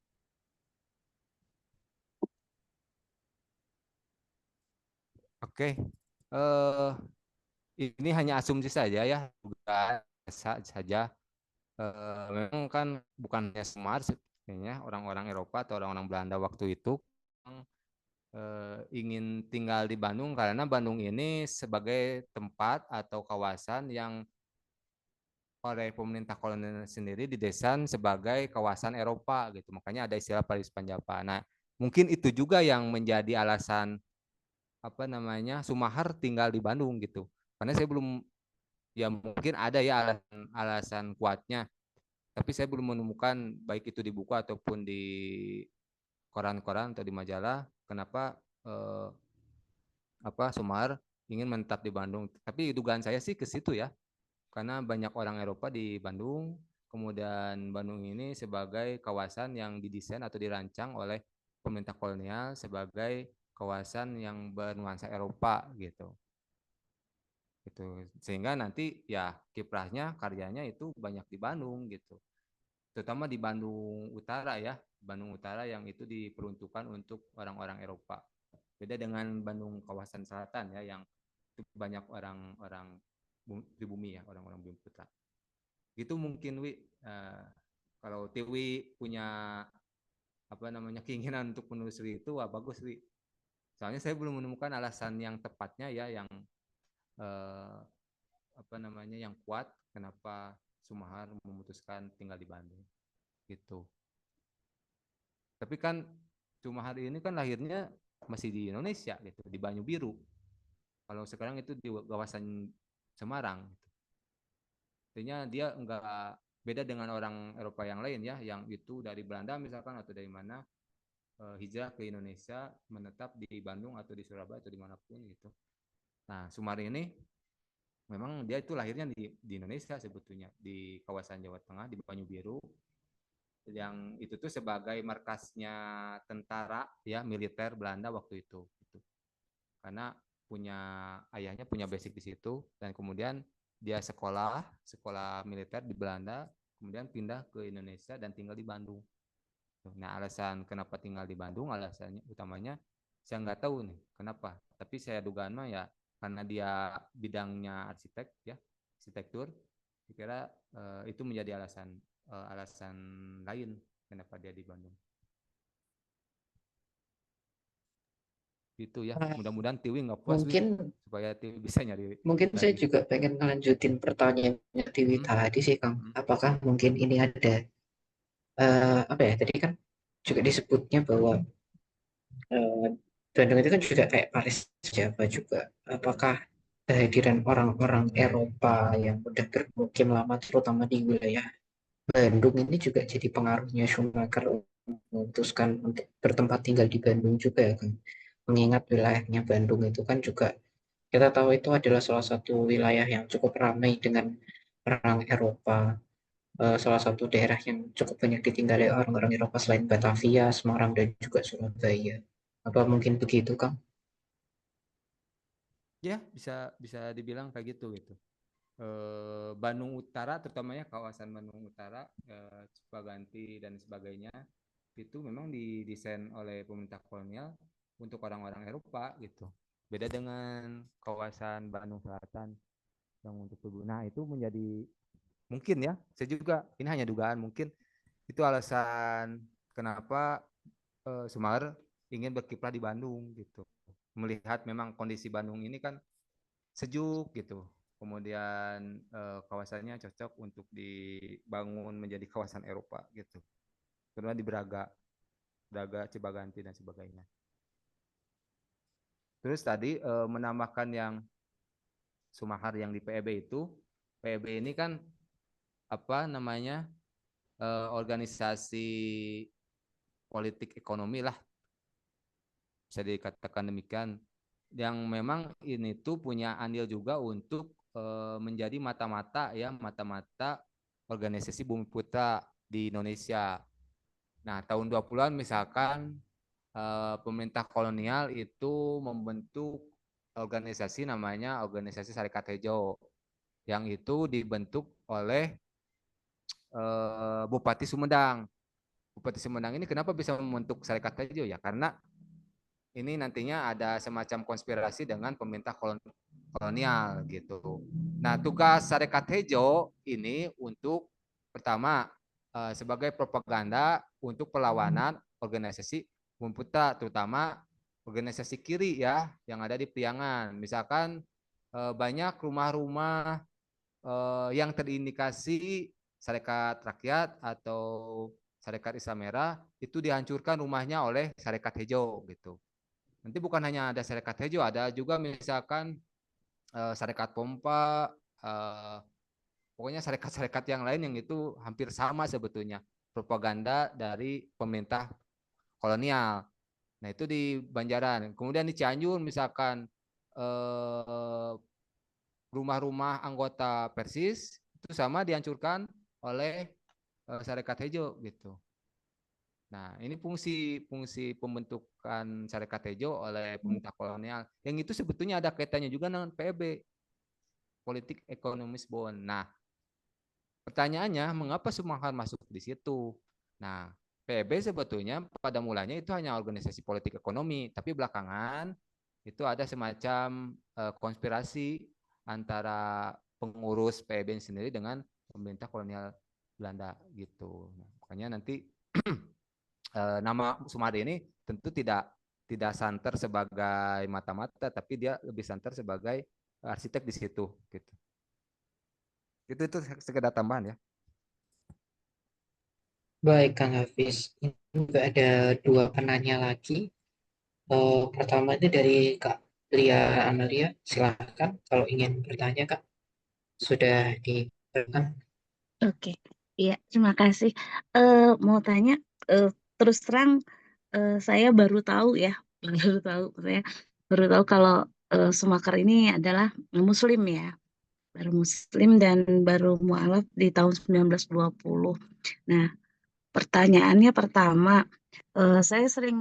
Oke. Ini hanya asumsi saja ya, bukan saja. Memang kan bukan hanya Semar sebenarnya, orang-orang Eropa atau orang-orang Belanda waktu itu ingin tinggal di Bandung karena Bandung ini sebagai tempat atau kawasan yang oleh pemerintah kolonial sendiri didesain sebagai kawasan Eropa gitu. Makanya ada istilah Paris Panjapa. Nah, mungkin itu juga yang menjadi alasan apa namanya Sumahar tinggal di Bandung gitu. Karena saya belum, ya mungkin ada ya alasan kuatnya, tapi saya belum menemukan baik itu di buku ataupun di koran-koran atau di majalah kenapa apa Sumar ingin menetap di Bandung. Tapi dugaan saya sih ke situ ya, karena banyak orang Eropa di Bandung, kemudian Bandung ini sebagai kawasan yang didesain atau dirancang oleh pemerintah kolonial sebagai kawasan yang bernuansa Eropa gitu. Gitu. Sehingga nanti ya kiprahnya karyanya itu banyak di Bandung gitu, terutama di Bandung Utara ya, Bandung Utara yang itu diperuntukkan untuk orang-orang Eropa, beda dengan Bandung kawasan selatan ya yang itu banyak orang-orang pribumi ya, orang-orang bumi putra gitu. Mungkin Wi, kalau Tiwi punya apa namanya keinginan untuk menelusuri itu, wah bagus Wi, soalnya saya belum menemukan alasan yang tepatnya ya, yang eh, apa namanya yang kuat kenapa Sumahar memutuskan tinggal di Bandung gitu. Tapi kan Sumahar ini kan lahirnya masih di Indonesia gitu, di Banyu Biru. Kalau sekarang itu di kawasan Semarang. Artinya dia enggak beda dengan orang Eropa yang lain ya, yang itu dari Belanda misalkan atau dari mana hijrah ke Indonesia, menetap di Bandung atau di Surabaya atau dimanapun gitu. Nah, Sumahar ini memang dia itu lahirnya di Indonesia sebetulnya, di kawasan Jawa Tengah, di Banyu Biru, yang itu tuh sebagai markasnya tentara ya militer Belanda waktu itu gitu. Karena ayahnya punya basic di situ, dan kemudian dia sekolah militer di Belanda, kemudian pindah ke Indonesia dan tinggal di Bandung. Nah, alasan kenapa tinggal di Bandung, alasannya utamanya saya nggak tahu nih kenapa, tapi saya dugaan mah ya karena dia bidangnya arsitek ya, arsitektur. Kira itu menjadi alasan lain kenapa dia di Bandung. Itu ya, mudah-mudahan Tiwi nggak puas Wi, Mungkin supaya Tiwi bisa nyari mungkin saya lagi. juga pengen lanjutin pertanyaannya Tiwi tadi sih Kang. Apakah mungkin ini ada apa ya, tadi kan juga disebutnya bahwa Bandung itu kan juga kayak Paris, Jawa juga. Apakah kehadiran orang-orang Eropa yang udah bermukim lama, terutama di wilayah Bandung ini juga jadi pengaruhnya Schumacher memutuskan untuk bertempat tinggal di Bandung juga ya kan? Mengingat wilayahnya Bandung itu kan juga kita tahu itu adalah salah satu wilayah yang cukup ramai dengan orang Eropa, salah satu daerah yang cukup banyak ditinggali orang-orang Eropa selain Batavia, Semarang, dan juga Surabaya. Apa mungkin begitu, Kang? Ya, bisa dibilang kayak gitu. Bandung Utara, terutamanya kawasan Bandung Utara, Cipaganti dan sebagainya, itu memang didesain oleh pemerintah kolonial untuk orang-orang Eropa gitu. Beda dengan kawasan Bandung Selatan yang untuk tubuh. Nah, itu menjadi mungkin ya, saya juga ini hanya dugaan, mungkin itu alasan kenapa Sumar ingin berkiprah di Bandung gitu. Melihat memang kondisi Bandung ini kan sejuk gitu. Kemudian kawasannya cocok untuk dibangun menjadi kawasan Eropa gitu. Terutama di Braga, Cibaganti dan sebagainya. Terus tadi menambahkan yang Sumahar yang di PEB itu, PEB ini kan apa namanya organisasi politik ekonomi lah, bisa dikatakan demikian, yang memang ini tuh punya andil juga untuk menjadi mata-mata organisasi Bumi Putra di Indonesia. Nah, tahun 20-an misalkan pemerintah kolonial itu membentuk organisasi namanya Organisasi Sarekat Hejo, yang itu dibentuk oleh Bupati Sumedang. Bupati Sumedang ini kenapa bisa membentuk Sarekat Hejo ya? Karena ini nantinya ada semacam konspirasi dengan pemerintah kolonial gitu. Nah, tugas Sarekat Hejo ini untuk pertama sebagai propaganda untuk perlawanan organisasi Bumi Putra, terutama organisasi kiri ya yang ada di Priangan. Misalkan banyak rumah-rumah yang terindikasi Sarekat Rakyat atau Sarekat Islam Merah itu dihancurkan rumahnya oleh Sarekat Hejo gitu. Nanti bukan hanya ada Sarekat Hejo, ada juga misalkan Sarekat Pompa, pokoknya sarekat-sarekat yang lain yang itu hampir sama sebetulnya propaganda dari pemerintah kolonial. Nah, itu di Banjaran. Kemudian di Cianjur misalkan rumah-rumah anggota Persis itu sama dihancurkan oleh Sarekat Hejo gitu. Nah, ini fungsi pembentukan Sarekat Hejo oleh pemerintah kolonial. Yang itu sebetulnya ada kaitannya juga dengan PEB, politik ekonomis bond. Nah, pertanyaannya, mengapa Sumahan masuk di situ? Nah, PEB sebetulnya pada mulanya itu hanya organisasi politik ekonomi, tapi belakangan itu ada semacam konspirasi antara pengurus PEB sendiri dengan pemerintah kolonial Belanda gitu. Nah, makanya nanti nama Sumadi ini tentu tidak santer sebagai mata-mata, tapi dia lebih santer sebagai arsitek di situ gitu. Itu sekedar tambahan ya. Baik, Kang Hafiz. Ini juga ada dua penanya lagi. Pertama itu dari Kak Lia Amalia. Silahkan kalau ingin bertanya, Kak. Sudah diberikan. Oke, iya terima kasih. Mau tanya, terus terang saya baru tahu ya, saya baru tahu kalau Sumakar ini adalah Muslim ya, baru Muslim dan baru mualaf di tahun 1920. Nah, pertanyaannya pertama, saya sering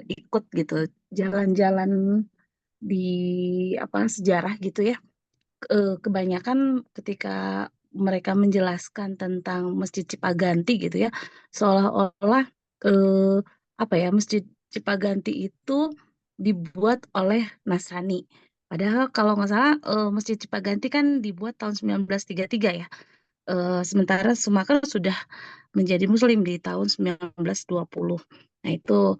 ikut gitu jalan-jalan di apa sejarah gitu ya. Kebanyakan ketika mereka menjelaskan tentang Masjid Cipaganti gitu ya, seolah-olah eh, apa ya Masjid Cipaganti itu dibuat oleh Nasrani. Padahal kalau nggak salah Masjid Cipaganti kan dibuat tahun 1933 ya. Sementara Sumatera sudah menjadi Muslim di tahun 1920. Nah itu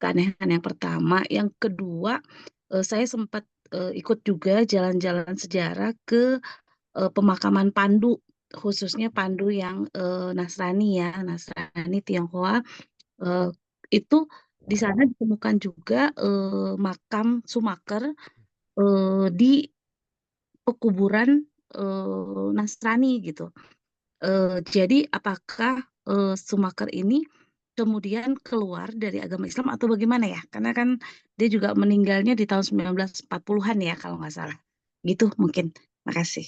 keanehan yang pertama. Yang kedua, saya sempat ikut juga jalan-jalan sejarah ke pemakaman Pandu, khususnya Pandu yang Nasrani ya, Nasrani Tionghoa. Eh, itu di sana ditemukan juga makam Sumaker di pekuburan Nasrani gitu. Jadi apakah Sumaker ini kemudian keluar dari agama Islam atau bagaimana ya? Karena kan dia juga meninggalnya di tahun 1940-an ya kalau nggak salah. Gitu mungkin. Makasih.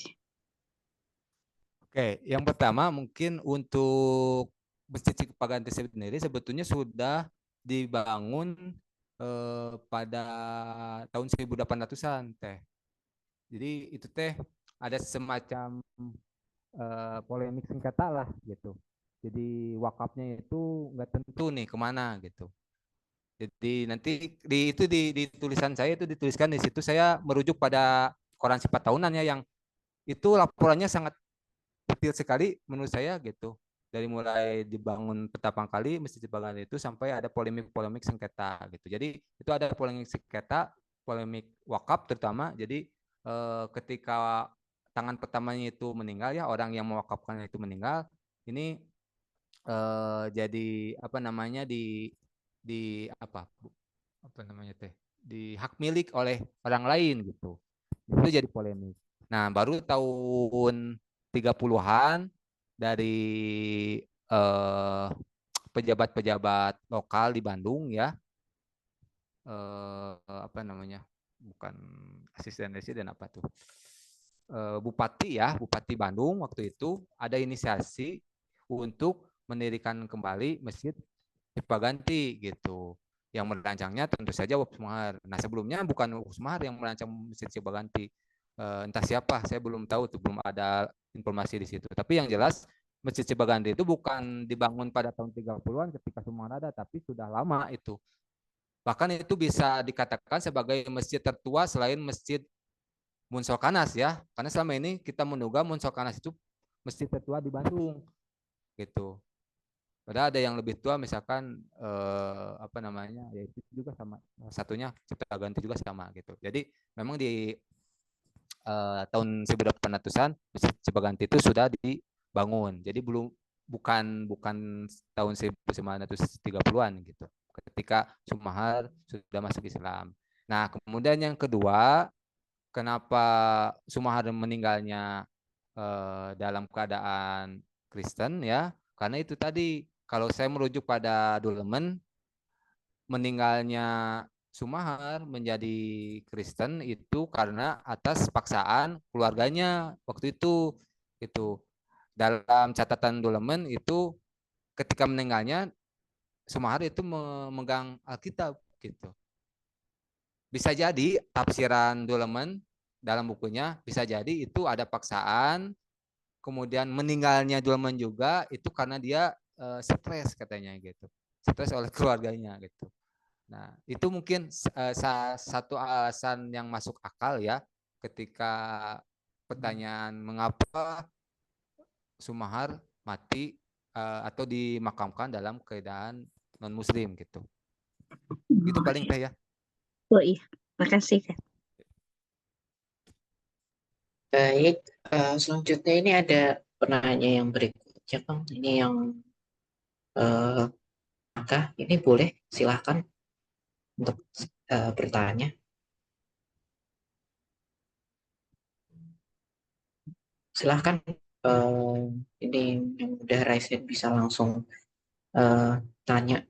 Oke, yang pertama mungkin untuk Masjid Cipaganti sendiri sebetulnya sudah dibangun pada tahun 1800-an teh. Jadi itu teh ada semacam polemik sengketa lah gitu. Jadi wakafnya itu nggak tentu nih kemana gitu. Jadi nanti di tulisan saya itu dituliskan di situ saya merujuk pada koran sifat tahunan ya yang itu laporannya sangat detail sekali menurut saya gitu. Dari mulai dibangun pertama kali Masjid Cipaganti itu sampai ada polemik-polemik sengketa gitu. Jadi itu ada polemik sengketa, polemik wakaf terutama. Jadi ketika tangan pertamanya itu meninggal ya orang yang mewakafkan itu meninggal, ini jadi apa namanya apa namanya teh di hak milik oleh orang lain gitu. Itu jadi polemik. Nah, baru tahun 30-an dari eh, pejabat-pejabat lokal di Bandung ya, apa namanya? Bukan asisten residen apa tuh? Bupati ya, Bupati Bandung waktu itu ada inisiasi untuk mendirikan kembali Masjid Cipaganti gitu. Yang merancangnya tentu saja Wop Sumahar. Nah sebelumnya bukan Wop Sumahar yang merancang Masjid Cipaganti. Entah siapa, saya belum tahu tuh, belum ada informasi di situ. Tapi yang jelas Masjid Cipaganti itu bukan dibangun pada tahun 30-an ketika Sumahar ada, tapi sudah lama itu. Bahkan itu bisa dikatakan sebagai masjid tertua selain Masjid Munsolkanas ya. Karena selama ini kita menduga Munsolkanas itu masjid tertua di Bandung gitu. Padahal ada yang lebih tua misalkan apa namanya ya itu juga sama satunya Cipaganti juga sama gitu. Jadi memang di tahun 1800-an Masjid Cipaganti itu sudah dibangun. Jadi belum bukan tahun 1930-an gitu. Ketika Sumahar sudah masuk Islam. Nah, kemudian yang kedua, kenapa Sumahar meninggalnya dalam keadaan Kristen ya? Karena itu tadi kalau saya merujuk pada Dulemen, meninggalnya Sumahar menjadi Kristen itu karena atas paksaan keluarganya waktu itu dalam catatan Dulemen itu ketika meninggalnya Sumahar itu memegang Alkitab gitu. Bisa jadi tafsiran Dulemen dalam bukunya bisa jadi itu ada paksaan, kemudian meninggalnya Dulemen juga itu karena dia stres katanya gitu, stres oleh keluarganya gitu. Nah itu mungkin satu alasan yang masuk akal ya ketika pertanyaan mengapa Sumahar mati atau dimakamkan dalam keadaan non Muslim gitu. Itu paling teh ya. Oh iya, makasih Kak. Baik, selanjutnya ini ada penanya yang berikutnya, Bang. Ini yang maka ini boleh silahkan untuk bertanya. Silahkan ini yang udah raise hand bisa langsung tanya.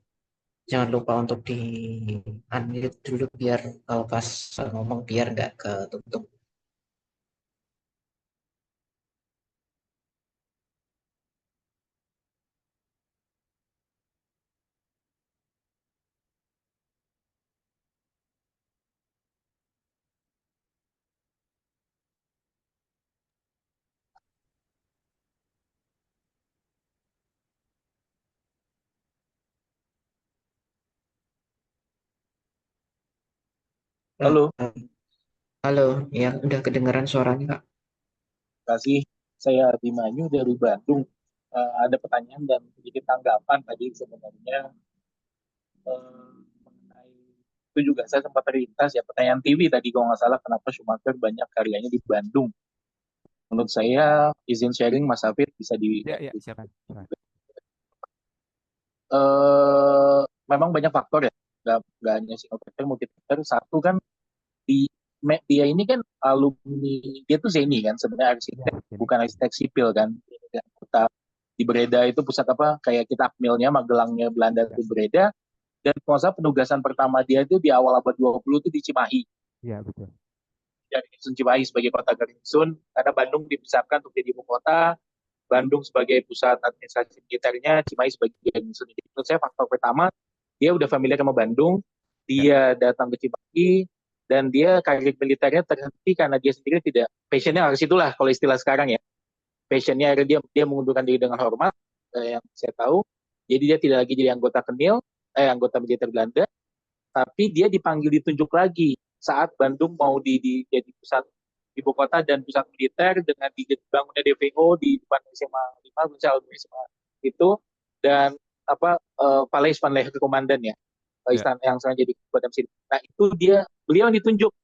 Jangan lupa untuk di unmute dulu biar kalau pas ngomong biar nggak ketutup. Halo, Halo, ya udah kedengaran suaranya Kak. terima kasih. Saya Abimanyu dari Bandung. Ada pertanyaan dan sedikit tanggapan tadi sebenarnya mengenai itu juga saya sempat terlintas ya pertanyaan TV tadi kalau nggak salah kenapa Schumacher banyak karyanya di Bandung. Menurut saya izin sharing Mas Hafid bisa di Ya, silakan. memang banyak faktor ya. nggak hanya single factor, multi factor. Satu kan dia ini kan alumni, dia tuh Zeni kan sebenarnya arsitek, bukan arsitek sipil kan. Kota di Breda itu pusat apa kayak kita Akmilnya, Magelangnya Belanda itu Breda. Dan kalau saya penugasan pertama dia itu di awal abad 20 itu di Cimahi. Iya, betul. Dari Cimahi sebagai kota Garnison, karena Bandung dipisahkan untuk jadi ibu kota, Bandung sebagai pusat administrasi militernya, Cimahi sebagai Garnison. Jadi menurut saya faktor pertama, dia udah familiar sama Bandung, dia datang ke Cimahi, dan dia karir militernya terhenti karena dia sendiri tidak, passionnya harus itulah kalau istilah sekarang ya. Passionnya dia mengundurkan diri dengan hormat, yang saya tahu. Jadi dia tidak lagi jadi anggota militer Belanda, tapi dia ditunjuk lagi saat Bandung mau jadi pusat ibu kota dan pusat militer dengan dibangunnya DVO di depan SMA 5, SMA itu, dan Paleis van Leeuwen komandan ya, istana yang sekarang jadi Batam City. Nah itu beliau ditunjuk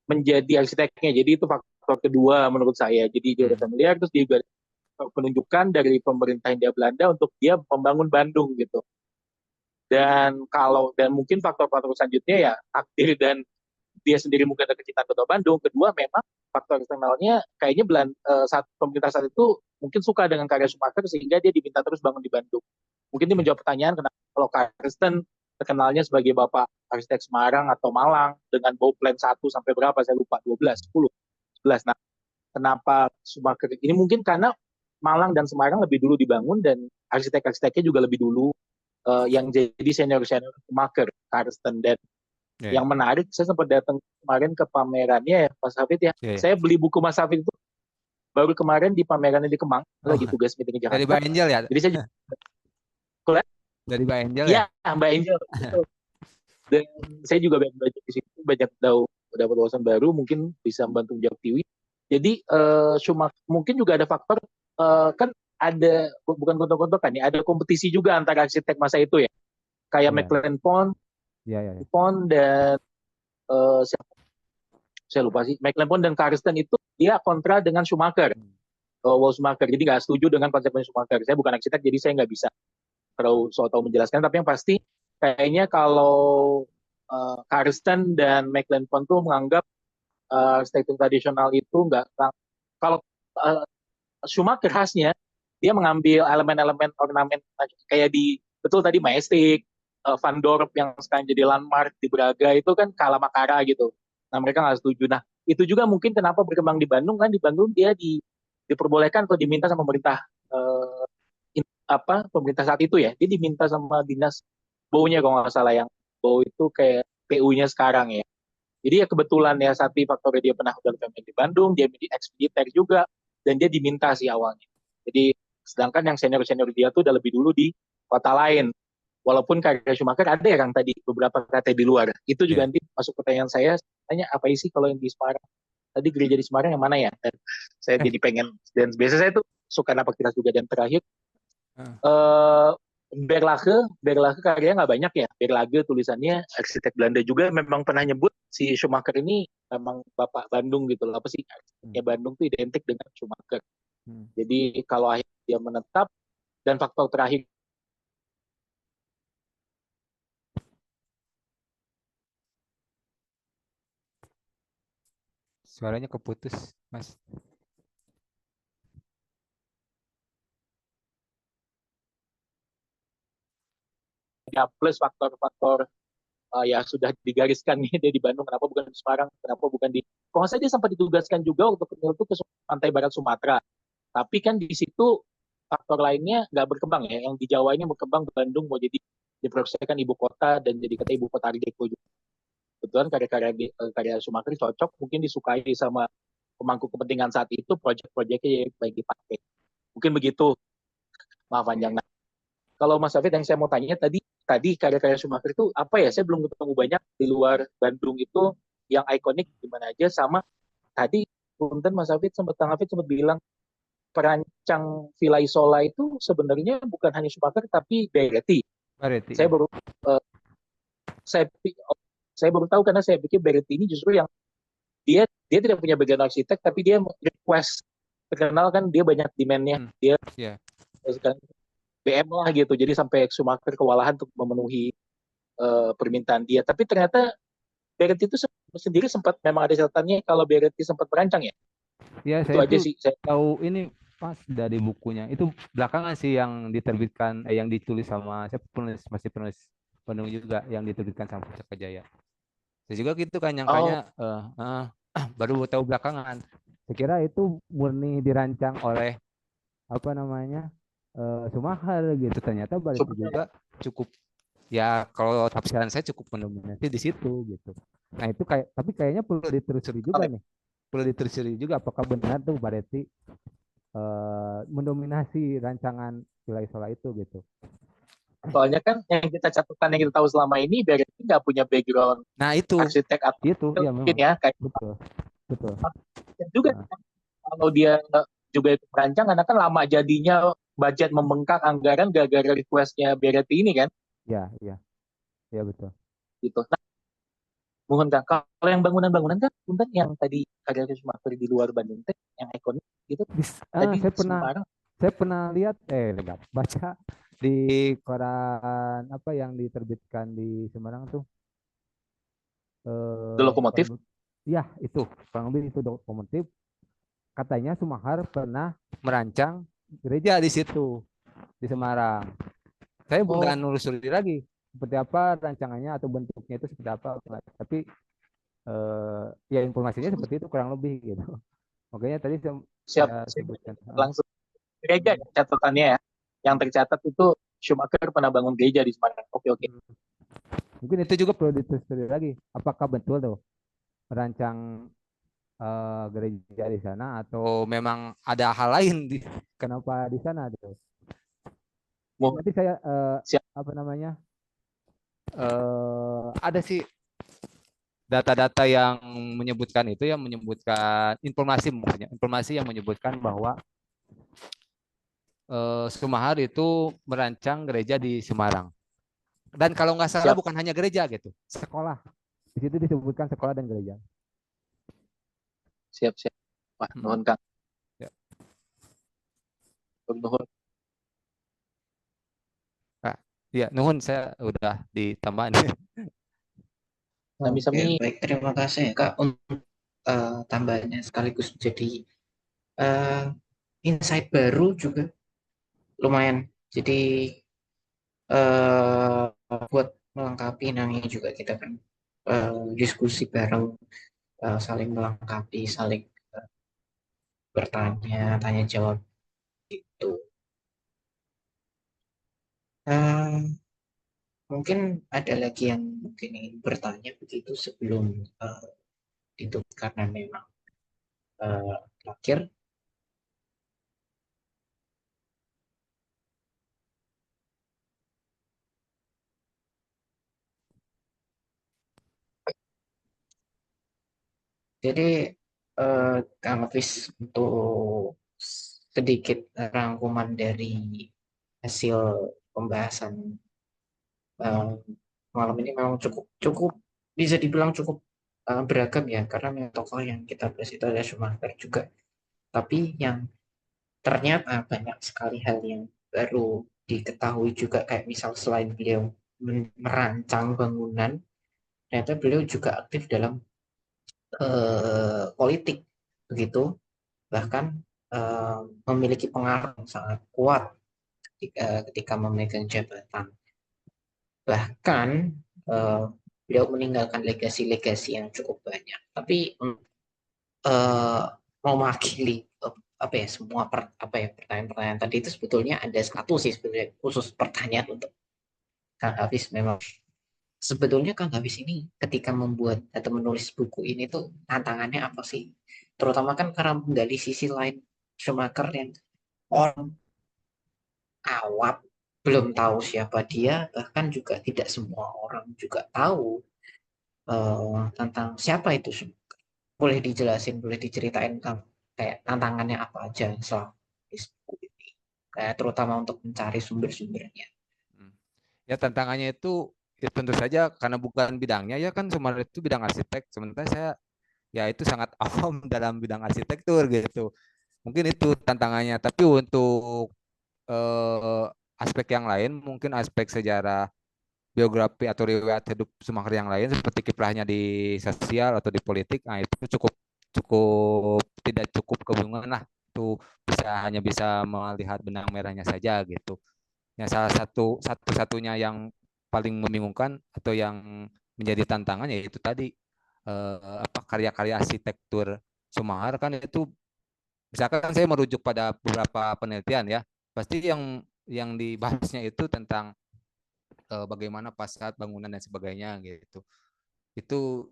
menjadi arsiteknya, jadi itu faktor kedua menurut saya. Jadi dia familiar, terus dia juga penunjukan dari pemerintah Hindia Belanda untuk dia membangun Bandung gitu. Dan mungkin faktor-faktor selanjutnya ya takdir dan dia sendiri mungkin ada kecintaan Kota Bandung. Kedua memang faktor eksternalnya kayaknya saat pemerintah saat itu mungkin suka dengan karya Schumacher sehingga dia diminta terus bangun di Bandung. Mungkin dia menjawab pertanyaan kenapa kalau Karsten terkenalnya sebagai bapak arsitek Semarang atau Malang dengan bau plan 1 sampai berapa saya lupa, 12, 10, 11. Nah, kenapa Schumacher ini mungkin karena Malang dan Semarang lebih dulu dibangun dan arsitek-arsiteknya juga lebih dulu yang jadi senior-senior Schumacher, Karsten. Dan yang menarik, saya sempat datang kemarin ke pamerannya ya, Mas Hafid ya. Saya beli buku Mas Hafid itu baru kemarin di pamerannya di Kemang, lagi tugas meeting di Jakarta. Dari Mbak Angel ya? Jadi saya dari Mbak Angel ya? Iya, Mbak Angel. Dan saya juga banyak belajar di situ, banyak dapat wawasan baru, mungkin bisa membantu menjawab Tiwi. Jadi mungkin juga ada faktor, kan ada, bukan gontok-gontokan ya, ada kompetisi juga antara arsitek masa itu ya. Kayak McLaren Pond, Pond dan saya lupa sih, McLaren Pond dan Karsten itu dia kontra dengan Schumacher. Schumacher, jadi nggak setuju dengan konsepnya Schumacher. Saya bukan arsitek, jadi saya nggak bisa terlalu tahu menjelaskan, tapi yang pasti kayaknya kalau Karsten dan McLaren Pond tuh menganggap arsitektur tradisional itu nggak, kalau Schumacher khasnya dia mengambil elemen-elemen ornamen kayak betul tadi Majestic, Van Dorp yang sekarang jadi landmark di Braga itu kan Kalamakara gitu. Nah mereka nggak setuju. Nah itu juga mungkin kenapa berkembang di Bandung, kan di Bandung dia diperbolehkan atau diminta sama pemerintah pemerintah saat itu ya, dia diminta sama dinas baunya kalau nggak salah, yang bau itu kayak PU-nya sekarang ya. Jadi ya kebetulan ya satu faktornya dia pernah udah di Bandung, dia menjadi ex-militer juga, dan dia diminta sih awalnya. Jadi sedangkan yang senior-senior dia tuh udah lebih dulu di kota lain. Walaupun karya Schumacher ada ya Kang tadi beberapa kata di luar. Itu juga nanti masuk pertanyaan saya, tanya apa sih kalau yang di Semarang? Tadi gereja di Semarang yang mana ya? Dan saya jadi pengen, dan biasa saya tuh suka napak-tilas juga. Dan terakhir Berlage karyanya nggak banyak ya. Berlage tulisannya arsitek Belanda juga, memang pernah nyebut si Schumacher ini memang bapak Bandung gitu loh. Apa sih arsiteknya Bandung tuh identik dengan Schumacher. Jadi kalau akhirnya dia menetap, dan faktor terakhir Suaranya keputus, Mas. ya plus faktor-faktor ya sudah digariskan nih dia di Bandung, kenapa bukan di Semarang, kenapa bukan kalau saya dia sempat ditugaskan juga untuk itu ke pantai barat Sumatera, tapi kan di situ faktor lainnya nggak berkembang ya, yang di Jawa ini berkembang, Bandung mau jadi diproyeksikan ibu kota dan jadi kata ibu kota Art Deco juga. Kebetulan karya Schumacher cocok, mungkin disukai sama pemangku kepentingan saat itu, proyek-proyeknya baik dipakai. Mungkin begitu, maaf panjang. Nah, kalau Mas Hafid yang saya mau tanya tadi karya-karya Schumacher itu apa ya? Saya belum ketemu banyak di luar Bandung itu yang ikonik gimana aja. Sama tadi punten Mas Hafid sempat bilang perancang Villa Isola itu sebenarnya bukan hanya Schumacher tapi Beretti. Saya baru saya baru tahu, karena saya pikir Beretti ini justru yang dia tidak punya background arsitek, tapi dia request terkenal kan, dia banyak demand-nya, dia sekarang BM lah gitu, jadi sampai Schumacher kewalahan untuk memenuhi permintaan dia. Tapi ternyata Beretti itu sendiri sempat memang ada catatannya kalau Beretti sempat merancang ya. Ya, Itu saya aja tuh sih saya. tahu ini pas dari bukunya. Itu belakangan sih yang diterbitkan, yang ditulis sama saya penulis, masih penulis Bandung juga yang diterbitkan sama Pusaka Jaya. Saya juga gitu kan Oh, nyangkanya baru tahu belakangan. Saya kira itu murni dirancang oleh apa namanya Schumacher gitu. Ternyata Bareti sebenarnya juga cukup, ya kalau tafsiran saya cukup mendominasi di situ gitu. Nah itu kayak, tapi kayaknya perlu ditelusuri juga nih. Perlu ditelusuri juga apakah benar tuh Bareti mendominasi rancangan Villa Isola itu gitu. soalnya kan yang kita catatkan yang kita tahu selama ini Beretti nggak punya background Nah itu arsitek atau ya mungkin memang ya kayak betul betul. juga Nah, kan, kalau dia juga ikut merancang karena kan lama jadinya budget membengkak anggaran gara-gara requestnya Beretti ini kan ya ya ya betul. gitu. Nah, mohon Kak, kalau yang bangunan-bangunan kan punten yang tadi karya Schumacher di luar Bandung teh yang ikonik gitu tadi Saya pernah Semarang lihat lihat baca di koran apa yang diterbitkan di Semarang tuh The Lokomotif. ya itu kurang lebih itu dokumentif, katanya Schumacher pernah merancang gereja di situ di Semarang. Saya bukan Oh, nelusuri lagi seperti apa rancangannya atau bentuknya itu seperti apa, tapi ya informasinya seperti itu kurang lebih gitu. Makanya tadi siap, saya siap. sebutkan. Langsung gereja ya catatannya ya. Yang tercatat itu Schumacher pernah bangun gereja di Semarang. Oke, oke. Mungkin itu juga perlu ditelusuri lagi. Apakah betul tuh merancang gereja di sana atau memang ada hal lain kenapa di sana tuh? Mohon Nanti saya siap. apa namanya ada sih data-data yang menyebutkan itu, yang menyebutkan informasi, maksudnya informasi yang menyebutkan bahwa Schumacher itu merancang gereja di Semarang. Dan kalau nggak salah Siap, bukan hanya gereja gitu, sekolah. Di situ disebutkan sekolah dan gereja. siap, siap. Wah, nuhun Kang. Ya. Nuhun. Nah, ya, nuhun saya udah ditambah nih. Oke, Sami-sami. baik. Terima kasih ya, Kak, untuk tambahannya sekaligus jadi insight baru juga lumayan. Jadi buat melengkapi namanya juga kita kan diskusi bareng, saling melengkapi, saling bertanya, tanya jawab itu. Mungkin ada lagi yang mungkin ingin bertanya begitu sebelum itu karena memang terakhir. Jadi Kang Hafiz, untuk sedikit rangkuman dari hasil pembahasan eh, malam ini memang cukup cukup bisa dibilang cukup beragam ya, karena memang tokoh yang kita bahas itu ada Schumacher juga, tapi yang ternyata banyak sekali hal yang baru diketahui juga, kayak misal selain beliau merancang bangunan, ternyata beliau juga aktif dalam politik begitu, bahkan eh, memiliki pengaruh yang sangat kuat ketika memegang jabatan. Bahkan eh, beliau meninggalkan legasi-legasi yang cukup banyak. Tapi eh, mewakili apa ya, semua apa ya, pertanyaan-pertanyaan tadi itu sebetulnya ada satu sih sebetulnya khusus pertanyaan untuk Kang Hafiz. Memang sebetulnya Kang Hafiz ini ketika membuat atau menulis buku ini tuh tantangannya apa sih? Terutama kan karena menggali sisi lain Schumacher yang orang awam belum tahu siapa dia, bahkan juga tidak semua orang juga tahu tentang siapa itu. Boleh dijelasin, boleh diceritain Kang, kayak tantangannya apa aja selama tulis buku ini, kayak terutama untuk mencari sumber-sumbernya. Ya tantangannya itu ya tentu saja karena bukan bidangnya, ya kan Sumar itu bidang arsitek, sementara saya ya itu sangat awam dalam bidang arsitektur gitu. Mungkin itu tantangannya, tapi untuk aspek yang lain, mungkin aspek sejarah biografi atau riwayat hidup Schumacher yang lain seperti kiprahnya di sosial atau di politik, nah itu cukup cukup tidak cukup kebingungan lah. Itu hanya bisa melihat benang merahnya saja gitu. Ya salah satu-satunya yang paling membingungkan atau yang menjadi tantangan yaitu tadi apa karya-karya arsitektur Schumacher kan itu misalkan saya merujuk pada beberapa penelitian ya, pasti yang dibahasnya itu tentang bagaimana fasad bangunan dan sebagainya gitu. Itu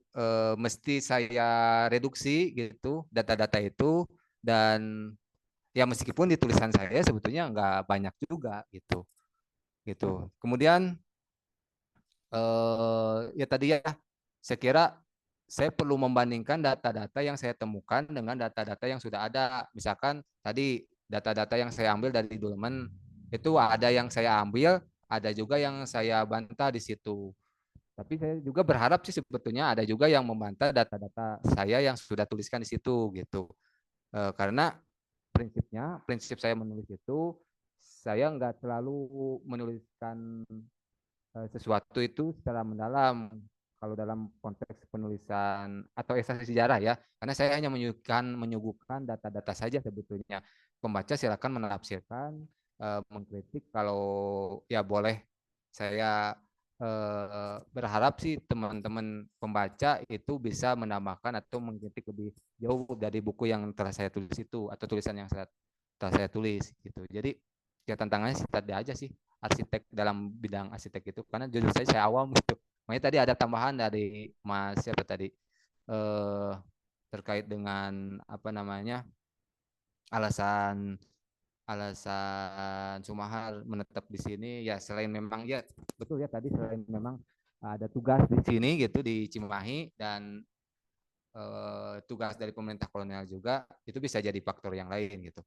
mesti saya reduksi gitu data-data itu, dan ya meskipun di tulisan saya sebetulnya nggak banyak juga gitu. Kemudian ya tadi ya saya kira saya perlu membandingkan data-data yang saya temukan dengan data-data yang sudah ada. Misalkan tadi data-data yang saya ambil dari Dolman itu ada yang saya ambil, ada juga yang saya bantah di situ. Tapi saya juga berharap sih sebetulnya ada juga yang membantah data-data saya yang sudah tuliskan di situ gitu. Karena prinsip saya menulis itu saya nggak selalu menuliskan sesuatu itu secara mendalam kalau dalam konteks penulisan atau esai sejarah ya, karena saya hanya menyuguhkan data-data saja sebetulnya. Pembaca silakan menafsirkan, mengkritik kalau ya boleh. Saya berharap sih teman-teman pembaca itu bisa menambahkan atau mengkritik lebih jauh dari buku yang telah saya tulis itu atau tulisan yang telah saya tulis gitu. Jadi ya tantangannya sih tadi aja sih, arsitek dalam bidang arsitek itu karena jujur saya awam gitu. Makanya tadi ada tambahan dari Mas siapa tadi eh, terkait dengan apa namanya alasan alasan Sumahar menetap di sini ya selain memang ya betul ya tadi selain memang ada tugas di sini gitu di Cimahi dan tugas dari pemerintah kolonial juga itu bisa jadi faktor yang lain gitu.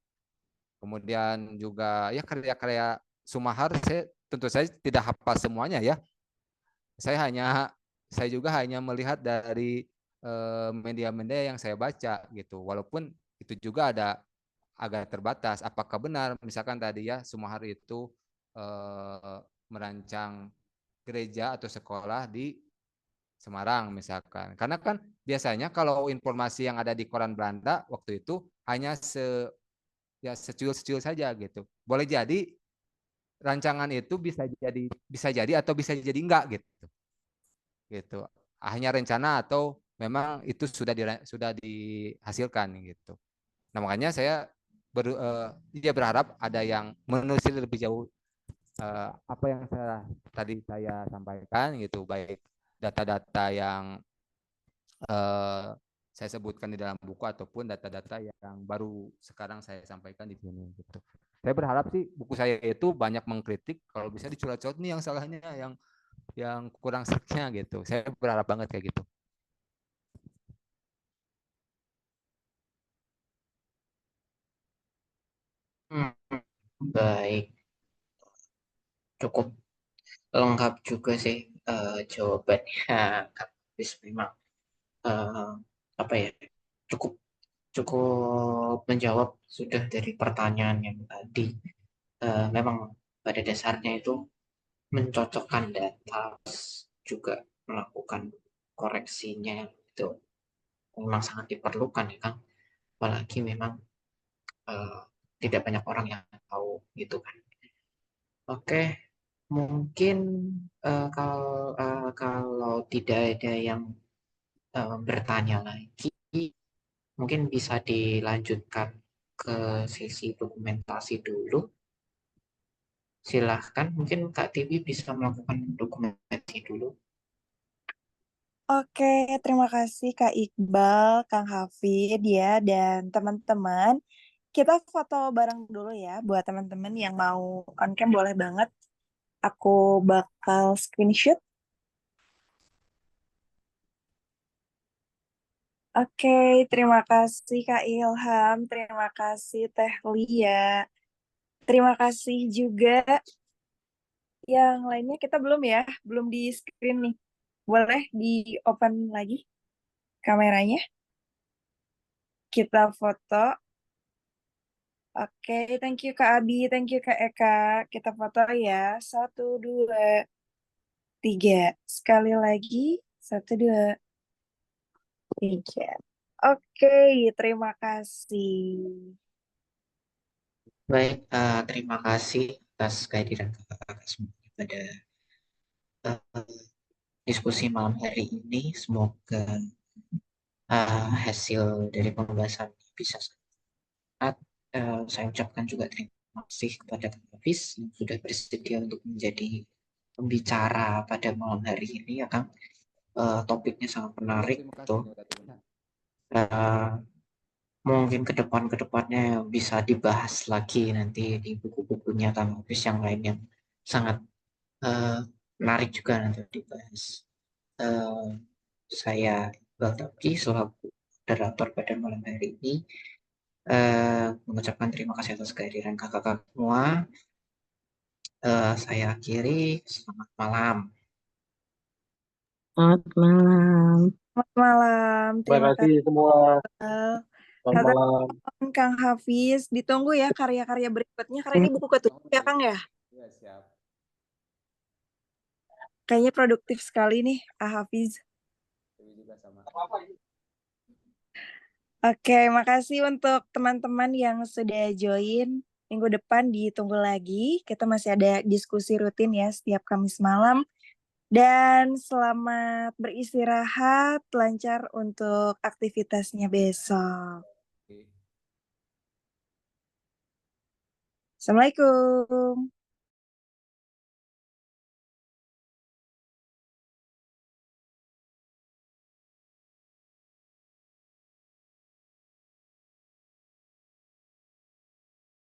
Kemudian juga ya karya-karya Sumahar saya tentu saja tidak hafal semuanya ya. Saya hanya saya juga hanya melihat dari media-media yang saya baca gitu. Walaupun itu juga ada agak terbatas. Apakah benar misalkan tadi ya Sumahar itu merancang gereja atau sekolah di Semarang misalkan. Karena kan biasanya kalau informasi yang ada di koran Belanda waktu itu hanya ya secuil-secuil saja gitu. Boleh jadi rancangan itu bisa jadi atau bisa jadi enggak gitu. Hanya rencana atau memang itu sudah dihasilkan gitu. Nah, makanya saya dia berharap ada yang menelusuri lebih jauh apa yang tadi saya sampaikan gitu, baik data-data yang eh, saya sebutkan di dalam buku ataupun data-data yang baru sekarang saya sampaikan di sini gitu. Saya berharap sih buku saya itu banyak mengkritik, kalau bisa dicoret-coret nih yang salahnya, yang kurang sertnya gitu. Saya berharap banget kayak gitu. Hmm, baik, cukup lengkap juga sih jawabannya. Kak Hafiz memang eh, apa ya cukup cukup menjawab sudah dari pertanyaan yang tadi. Memang pada dasarnya itu mencocokkan data juga melakukan koreksinya itu memang sangat diperlukan ya Kang. Apalagi memang eh, tidak banyak orang yang tahu gitu kan. Oke, mungkin kalau tidak ada yang bertanya lagi, mungkin bisa dilanjutkan ke sesi dokumentasi dulu. Silahkan, mungkin Kak Tiwi bisa melakukan dokumentasi dulu. Oke, terima kasih Kak Iqbal, Kang Hafid ya, dan teman-teman. Kita foto bareng dulu ya, buat teman-teman yang mau on cam boleh banget. Aku bakal screenshot. Oke, terima kasih Kak Ilham, terima kasih Teh Lia, terima kasih juga yang lainnya kita belum ya, belum di screen nih. Boleh di open lagi kameranya, kita foto. Oke, thank you Kak Abi, thank you Kak Eka. Kita foto ya, 1, 2, 3. Sekali lagi. 1, 2, 3. Oke, terima kasih. Baik, terima kasih atas kehadiran kakak-kakak semua pada diskusi malam hari ini. Semoga hasil dari pembahasan ini bisa sangat. Saya ucapkan juga terima kasih kepada Kak Hafiz yang sudah bersedia untuk menjadi pembicara pada malam hari ini ya Kang. Topiknya sangat menarik tuh. Mungkin ke depannya bisa dibahas lagi nanti di buku-bukunya Kang Hafiz yang lain yang sangat menarik juga nanti dibahas. Saya Iqbal Tauki selaku moderator pada malam hari ini mengucapkan terima kasih atas kehadiran kakak-kakak semua. Saya akhiri, selamat malam. Selamat malam. Selamat malam. Terima Terima kasih kasih. semua. Selamat Kata malam. Kang Hafiz, ditunggu ya karya-karya berikutnya karena ini buku ketujuh ya Kang ya. Iya, siap. Kayaknya produktif sekali nih, Hafiz. Dewi juga sama. Oke, makasih untuk teman-teman yang sudah join. Minggu depan ditunggu lagi. Kita masih ada diskusi rutin ya setiap Kamis malam. Dan selamat beristirahat, lancar untuk aktivitasnya besok. Oke. Assalamualaikum.